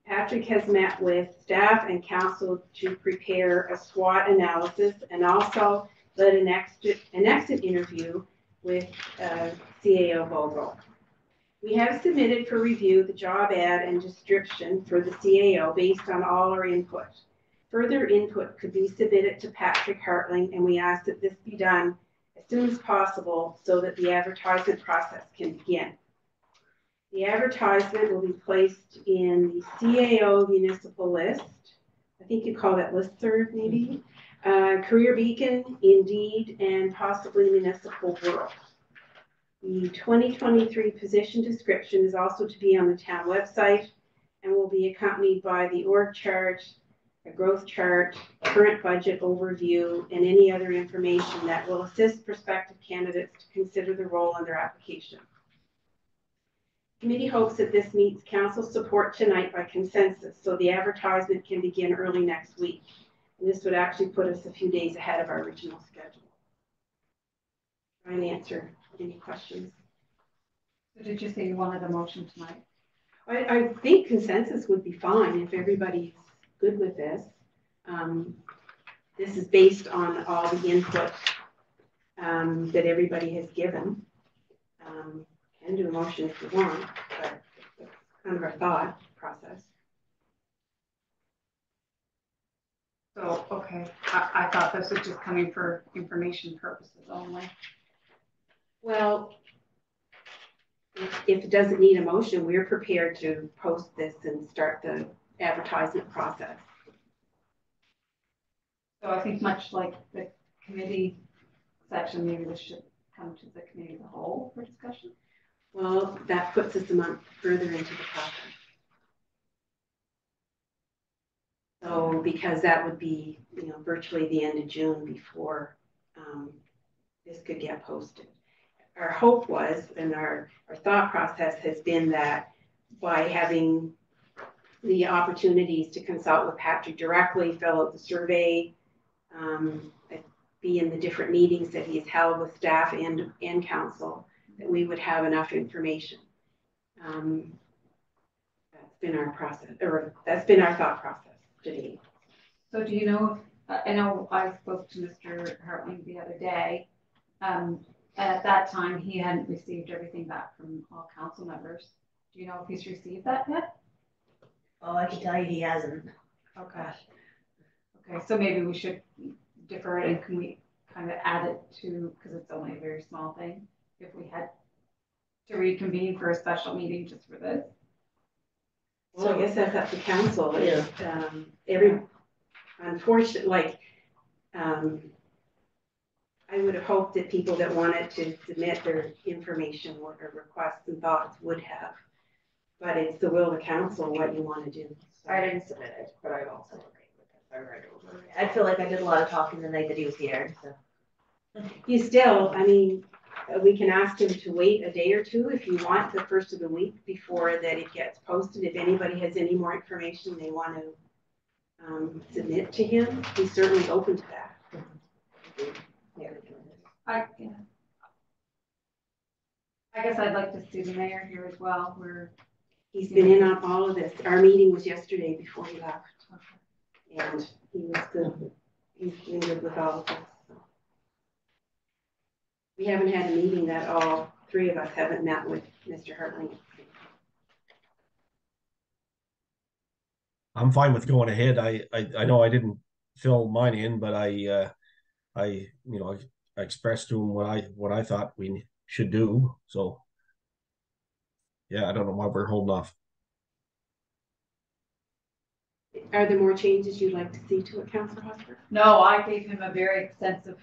Patrick has met with staff and council to prepare a SWOT analysis and also led an exit interview with CAO Vogel. We have submitted for review the job ad and description for the CAO based on all our input. Further input could be submitted to Patrick Hartling, and we ask that this be done as soon as possible so that the advertisement process can begin. The advertisement will be placed in the CAO municipal list. I think you call that listserv maybe. Career Beacon, Indeed, and possibly Municipal World. The 2023 position description is also to be on the town website and will be accompanied by the org chart, a growth chart, current budget overview, and any other information that will assist prospective candidates to consider the role in their application. The committee hopes that this meets council support tonight by consensus, so the advertisement can begin early next week. And this would actually put us a few days ahead of our original schedule. Try and answer any questions. So did you say you wanted a motion tonight? I think consensus would be fine if everybody's good with this. This is based on all the input that everybody has given. Can do a motion if you want, but that's kind of our thought process. So, okay, I thought this was just coming for information purposes only. Well, if it doesn't need a motion, we're prepared to post this and start the advertisement process. So I think much like the committee section, maybe this should come to the committee as a whole for discussion. Well, that puts us a month further into the process. So because that would be, virtually the end of June before this could get posted. Our hope was, and our thought process has been that by having the opportunities to consult with Patrick directly, fill out the survey, be in the different meetings that he's held with staff and council, that we would have enough information. That's been our process, or that's been our thought process today. So do you know I know I spoke to Mr. Hartling the other day. And at that time, he hadn't received everything back from all council members. Do you know if he's received that yet? Oh, I can tell you he hasn't. Okay. Okay, so maybe we should defer it, and can we kind of add it to, because it's only a very small thing, if we had to reconvene for a special meeting just for this? Well, I guess that's up to council. Yeah. Unfortunately, like, I would have hoped that people that wanted to submit their information or requests and thoughts would have. But it's the will of the council what you want to do. So. I didn't submit it, but I'm also agreeing with it. I read over it. I feel like I did a lot of talking the night that he was here, so. You still, I mean, we can ask him to wait a day or two if you want, the first of the week before that it gets posted. If anybody has any more information they want to submit to him, he's certainly open to that. Yeah. I guess I'd like to see the mayor here as well, where He's been in on all of this. Our meeting was yesterday before he left. And he was good. He's been good with all of this. So. We haven't had a meeting that all three of us haven't met with Mr. Hartling. I'm fine with going ahead. I know I didn't fill mine in, but I expressed to him what I thought we should do. So yeah, I don't know why we're holding off. Are there more changes you'd like to see to it, Councillor Hosper? no, I gave him a very extensive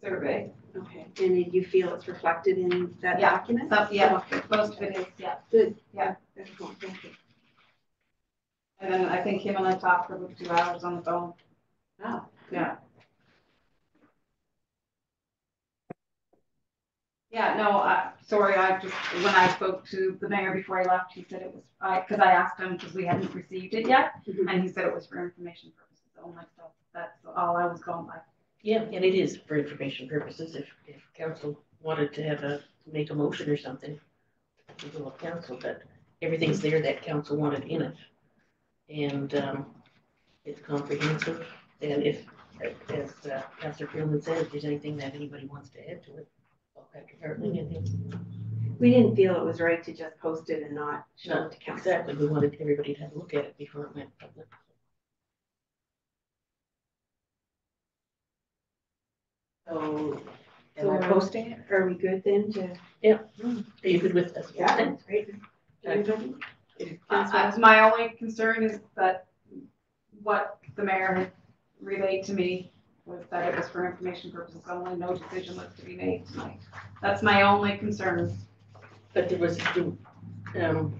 survey. Okay, and did you feel it's reflected in that Yeah. document? So, yeah, most of it is, yeah. Good. Yeah. Excellent, thank you. And then I think him and I talked for about 2 hours on the phone. Wow. Yeah. Yeah, no, sorry, when I spoke to the mayor before I left, he said it was, because I asked him, because we hadn't received it yet, and he said it was for information purposes only, so that's all I was going by. Yeah, and it is for information purposes. If council wanted to make a motion or something, we will council, but everything's there that council wanted in it. And it's comprehensive. And if, as Councillor Freeman said, if there's anything that anybody wants to add to it, Patrick Hartling and him. We didn't feel it was right to just post it and not show it to council. Exactly. We wanted everybody to have a look at it before it went public. So, am I posting it? Are we good then to? Yeah. Are you good with us? Yeah, that's great. Everybody? My only concern is that what the mayor had relayed to me was that it was for information purposes only, no decision was to be made tonight. That's my only concern. But there was, how can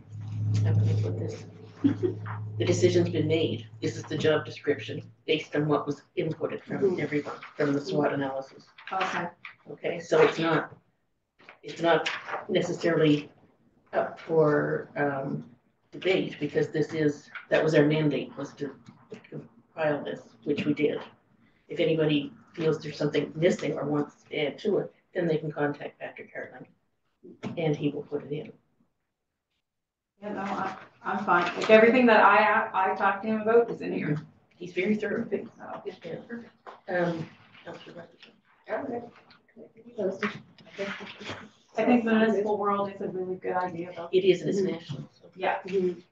I put this? The decision's been made. This is the job description based on what was inputted from everyone, from the SWOT analysis. Okay. Okay, so it's not necessarily up for debate, because that was our mandate, was to compile this, which we did. If anybody feels there's something missing or wants to add to it, then they can contact Patrick Hartling and he will put it in. Yeah, no, I'm fine. Like everything that I talked to him about is in here. He's very thorough. So. Yeah. Councillor Rutherford. I think the municipal world is a really good idea though. It is, and it's national. So. Yeah. I can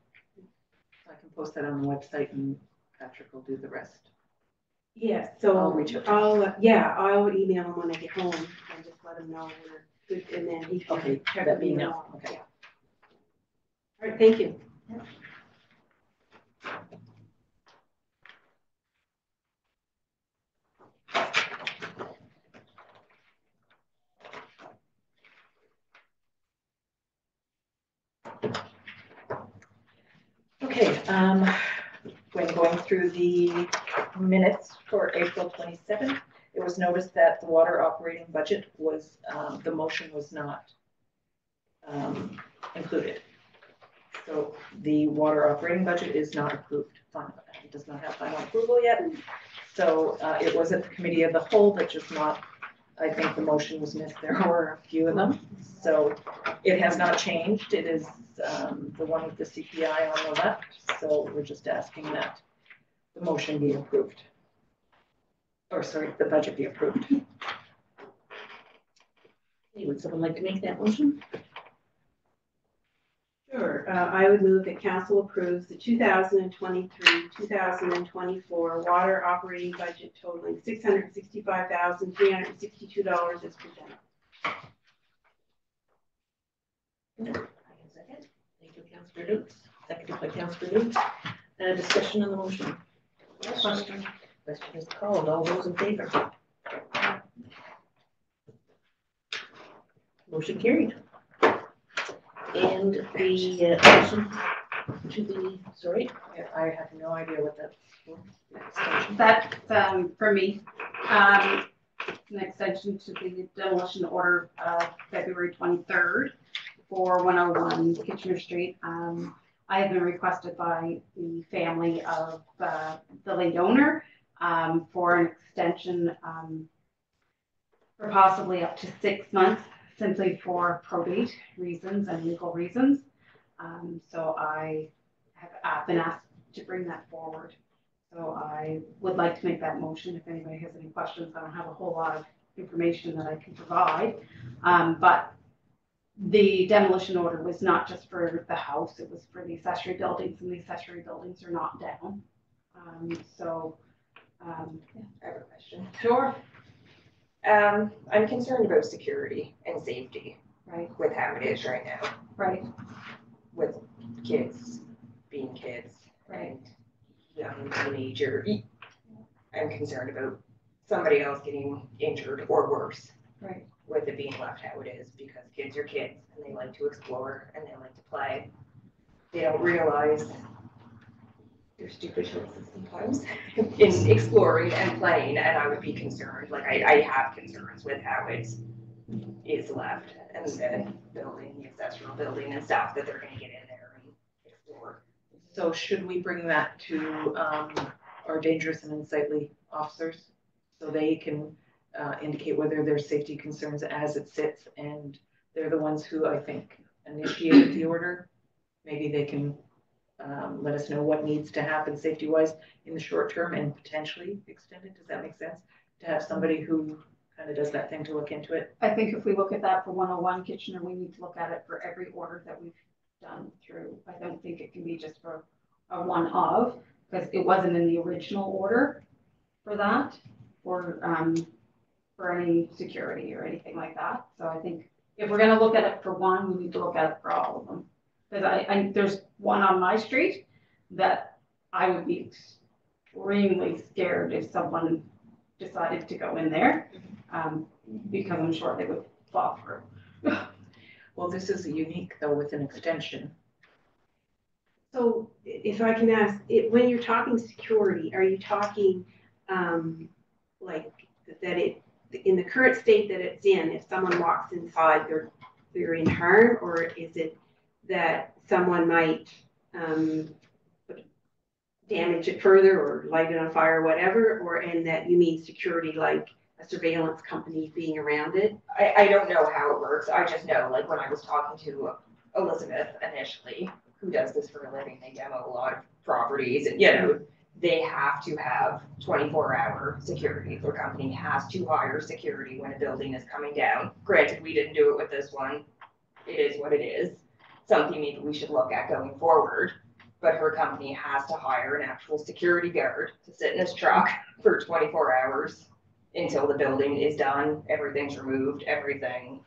post that on the website and Patrick will do the rest. Yeah, so I'll reach out to I'll email him when I get home and just let him know we're good, and then he can Okay, check let with me me. know. Okay. Yeah. All right, thank you. Okay, when going through the minutes for April 27th, it was noticed that the water operating budget was, the motion was not included. So the water operating budget is not approved. It does not have final approval yet. So it was at the committee of the whole, but just not, I think the motion was missed. There were a few of them. So it has not changed. It is the one with the CPI on the left. So we're just asking that the motion be approved. or sorry, the budget be approved. Hey, would someone like to make that motion? Sure, I would move that council approves the 2023-2024 water operating budget totaling $665,362 as presented. I can second. Thank you, Councillor Lutz. Seconded by Councillor Lutz. Discussion on the motion. Question. Question is called. All those in favor? Motion carried. And the motion to the, sorry, I have no idea what that's for. That's for me. An extension to the demolition order of February 23rd for 101 Kitchener Street. I have been requested by the family of the late owner for an extension for possibly up to 6 months, simply for probate reasons and legal reasons. So I have been asked to bring that forward. So I would like to make that motion. If anybody has any questions, I don't have a whole lot of information that I can provide. But the demolition order was not just for the house, it was for the accessory buildings, and the accessory buildings are not down. I have a question. Sure. I'm concerned about security and safety Right, with how it is right now, right, with kids being kids right. and young teenager. I'm concerned about somebody else getting injured or worse. Right. With it being left how it is, because kids are kids and they like to explore and they like to play. They don't realize their stupid choices sometimes in exploring and playing, and I would be concerned. Like I have concerns with how it is left and the building, the ancestral building and stuff that they're going to get in there and explore. So should we bring that to our dangerous and unsightly officers so they can indicate whether there's safety concerns as it sits, and they're the ones who I think initiated the order? Maybe they can let us know what needs to happen safety-wise in the short term and potentially extend it. Does that make sense? To have somebody who kind of does that thing to look into it. I think if we look at that for 101 Kitchener, we need to look at it for every order that we've done through. I don't think it can be just for a one of, because it wasn't in the original order for that, for any security or anything like that. So I think if we're gonna look at it for one, we need to look at it for all of them. Because there's one on my street that I would be extremely scared if someone decided to go in there, because I'm sure they would fall through. Well, this is unique though with an extension. So if I can ask, when you're talking security, are you talking like that it, in the current state that it's in, if someone walks inside, they're in harm, or is it that someone might damage it further or light it on fire or whatever, or and that you mean security like a surveillance company being around it? I don't know how it works. I just know, like when I was talking to Elizabeth initially, who does this for a living, they demo a lot of properties, and you know, they have to have 24-hour security. Their company has to hire security when a building is coming down. Granted, we didn't do it with this one. It is what it is. Something maybe we should look at going forward. But her company has to hire an actual security guard to sit in his truck for 24 hours until the building is done, everything's removed, everything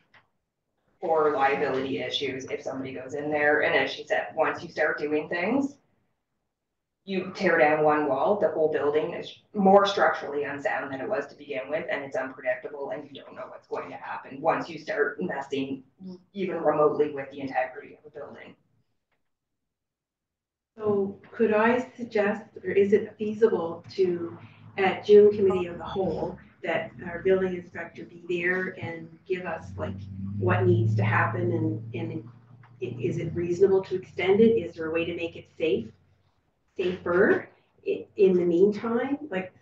for liability issues if somebody goes in there. And as she said, once you start doing things, you tear down one wall, the whole building is more structurally unsound than it was to begin with, and it's unpredictable, and you don't know what's going to happen once you start messing even remotely with the integrity of the building. So could I suggest, or is it feasible to, at June Committee of the Whole, that our building inspector be there and give us like what needs to happen, and is it reasonable to extend it? Is there a way to make it safer in the meantime? Like,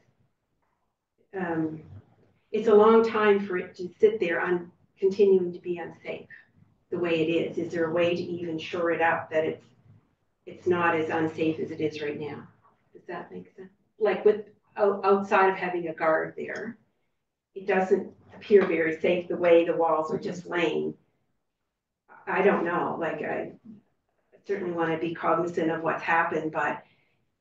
it's a long time for it to sit there on continuing to be unsafe the way it is. Is there a way to even shore it up that it's not as unsafe as it is right now? Does that make sense? Like with outside of having a guard there, it doesn't appear very safe the way the walls are just laying. I don't know, like I certainly want to be cognizant of what's happened, but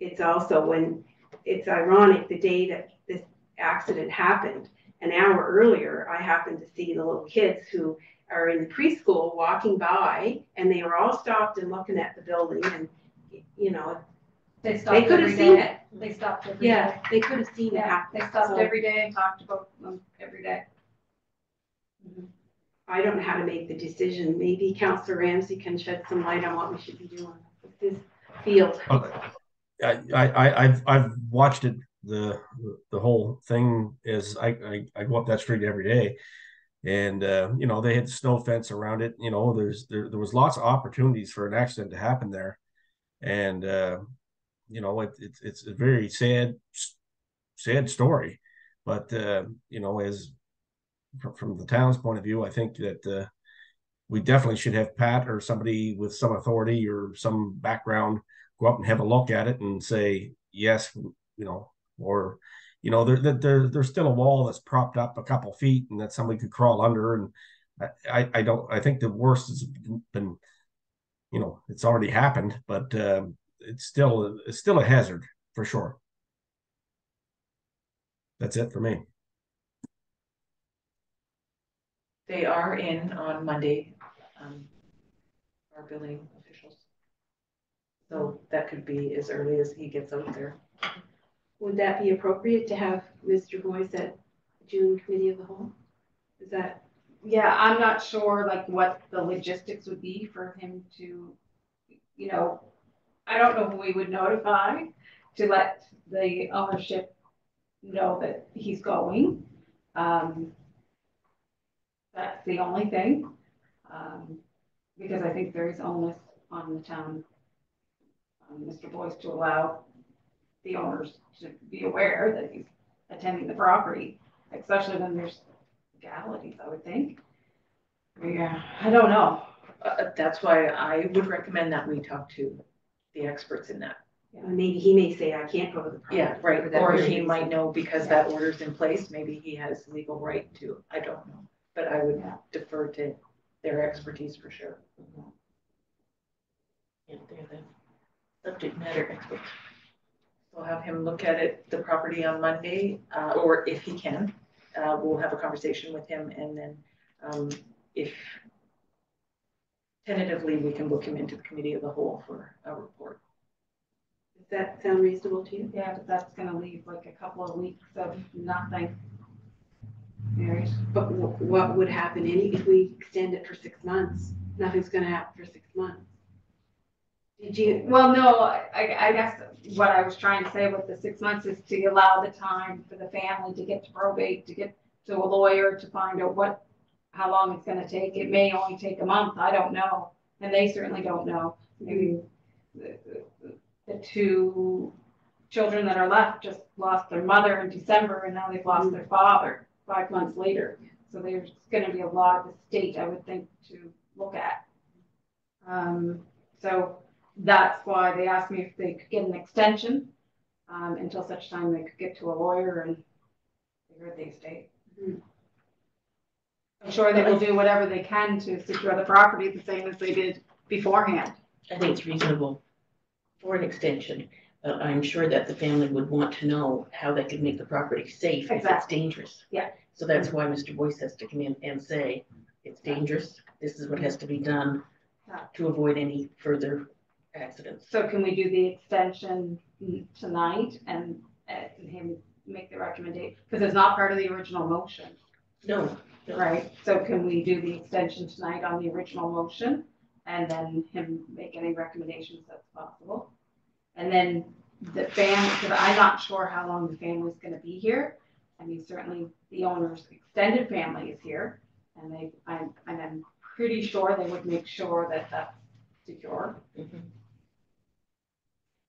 it's also when it's ironic the day that this accident happened, an hour earlier, I happened to see the little kids who are in preschool walking by, and they were all stopped and looking at the building, and you know, They they could have seen it. They stopped every day. Yeah, they could have seen it Yeah, happen. they stopped So, every day and talked about them every day. I don't know how to make the decision. Maybe Councillor Ramsey can shed some light on what we should be doing with this field. I've watched it, the whole thing is I go up that street every day, and you know, they had snow fence around it. You know, there was lots of opportunities for an accident to happen there, and you know, it's a very sad story, but you know, as from the town's point of view, I think that we definitely should have Pat or somebody with some authority or some background go up and have a look at it and say yes, you know, or you know, there's still a wall that's propped up a couple feet and that somebody could crawl under, and I think the worst has been, you know, it's already happened, but it's still a hazard for sure. That's it for me. They are in on Monday, our building officials. So that could be as early as he gets out there. Would that be appropriate to have Mr. Boyce at June Committee of the Whole? Is that? Yeah, I'm not sure like what the logistics would be for him to, you know, I don't know who we would notify to let the ownership know that he's going. That's the only thing, because I think there is onus on the town, Mr. Boyce, to allow the owners to be aware that he's attending the property, especially when there's legalities, I would think. Yeah, I don't know. That's why I would recommend that we talk to the experts in that. Yeah. Maybe he may say, I can't go to the property. Yeah, right. Or he might know because that order's in place. Maybe he has legal right to. I don't know. But I would defer to their expertise for sure. Yeah, they're the subject matter experts. We'll have him look at it, the property on Monday, or if he can, we'll have a conversation with him, and then if tentatively we can book him into the committee of the whole for a report. Does that sound reasonable to you? Yeah, but that's gonna leave like a couple of weeks of nothing. But what would happen if we extend it for 6 months? Nothing's gonna happen for 6 months. Did you? Well, no, I guess what I was trying to say with the 6 months is to allow the time for the family to get to probate, to get to a lawyer, to find out how long it's gonna take. It may only take a month, I don't know, and they certainly don't know. Maybe the two children that are left just lost their mother in December, and now they've lost their father 5 months later. So there's going to be a lot of estate, I would think, to look at. So that's why they asked me if they could get an extension until such time they could get to a lawyer and figure out the estate. Mm-hmm. I'm sure they will do whatever they can to secure the property the same as they did beforehand. I think it's reasonable for an extension. I'm sure that the family would want to know how they could make the property safe if it's dangerous. Yeah. So that's why Mr. Boyce has to come in and say, it's dangerous. This is what has to be done to avoid any further accidents. So can we do the extension tonight and him make the recommendation? Because it's not part of the original motion. No. Right. So can we do the extension tonight on the original motion and then him make any recommendations that's possible? And then the family, because I'm not sure how long the family is going to be here. I mean, certainly the owner's extended family is here, and I'm pretty sure they would make sure that that's secure. Mm-hmm.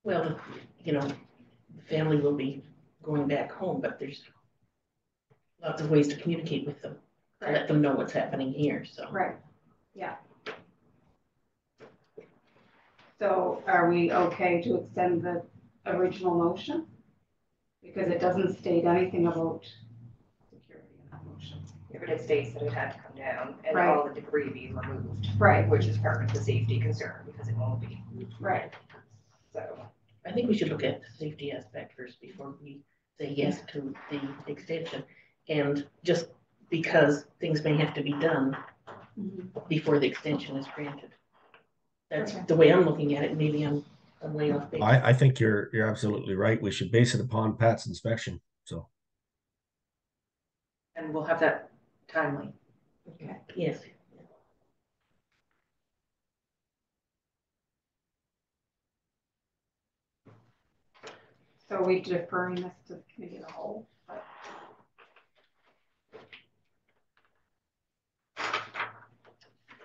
Well, you know, the family will be going back home, but there's lots of ways to communicate with them, to let them know what's happening here. So right, yeah. So are we okay to extend the original motion? because it doesn't state anything about security in that motion. Yeah, but it states that it had to come down and Right. all the debris be removed, Right, which is part of the safety concern because it won't be. right. So I think we should look at the safety aspect first before we say yes to the extension. And just because things may have to be done before the extension is granted. That's Okay. the way I'm looking at it. Maybe I'm way off base. I think you're absolutely right. We should base it upon Pat's inspection. So And we'll have that timely. Okay. Yes. So we deferring this to the committee of the whole, but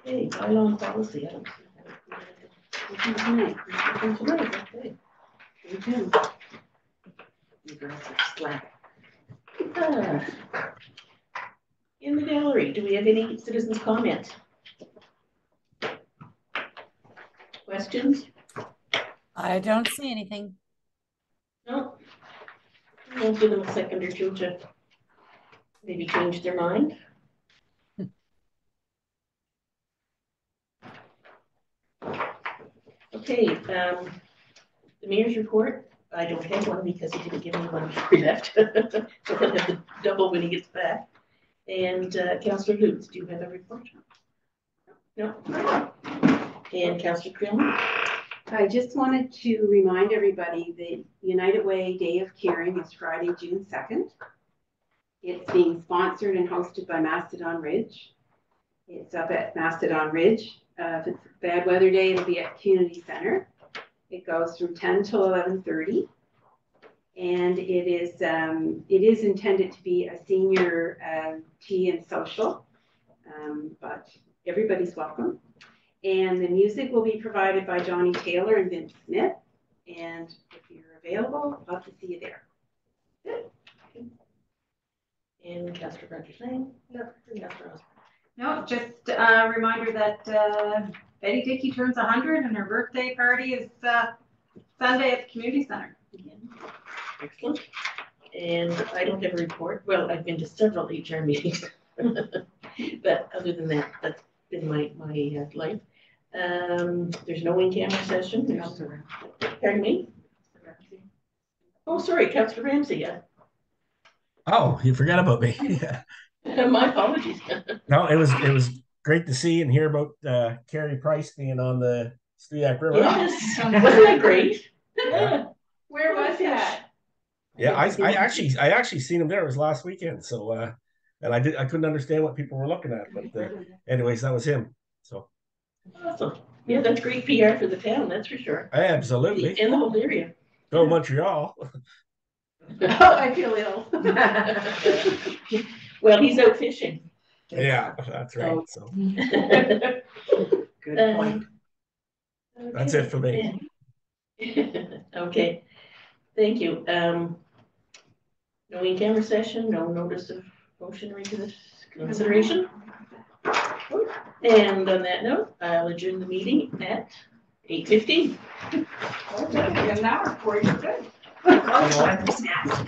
Hey, bylaw and policy. I don't see that. Tonight. Tonight, okay. You girls are slack. In the gallery, do we have any citizens' comments? Questions? I don't see anything. No? We'll give them a second or two to maybe change their mind. Okay, the mayor's report, I don't have one because he didn't give me one before he left. So he'll have to double when he gets back. And Councillor Lutz, do you have a report? No? And Councillor Creelman? I just wanted to remind everybody that United Way Day of Caring is Friday, June 2nd. It's being sponsored and hosted by Mastodon Ridge. It's up at Mastodon Ridge. If it's a bad weather day, it'll be at Community Center. It goes from 10 till 11:30. And it is intended to be a senior tea and social, but everybody's welcome. And the music will be provided by Johnny Taylor and Vince Smith. And if you're available, love to see you there. Good. And Councillor Rogers Lane? No, Councillor Osborne. no, just a reminder that Betty Dickey turns 100 and her birthday party is Sunday at the community center. Excellent. And I don't have a report. Well, I've been to several HR meetings. But other than that, that's been my life. There's no in-camera session. Pardon me? Oh, sorry, Councillor Ramsey. oh, you forgot about me. My apologies. No, it was great to see and hear about Carrie Price being on the Stewiacke River. Yes, wasn't that great? Yeah. Where was that? Yeah, I actually seen him there. It was last weekend. So and I couldn't understand what people were looking at, but anyways, that was him. So Awesome. Yeah, that's great PR for the town, that's for sure. absolutely. And the whole area. Go Montreal. Oh, I feel ill. Well, he's out fishing. Yeah, that's right. So Good point. that's it for me. Okay, thank you. No in-camera session, no notice of motion or consideration. And on that note, I'll adjourn the meeting at 8:15. Okay, an hour for you, good. Oh, snacks.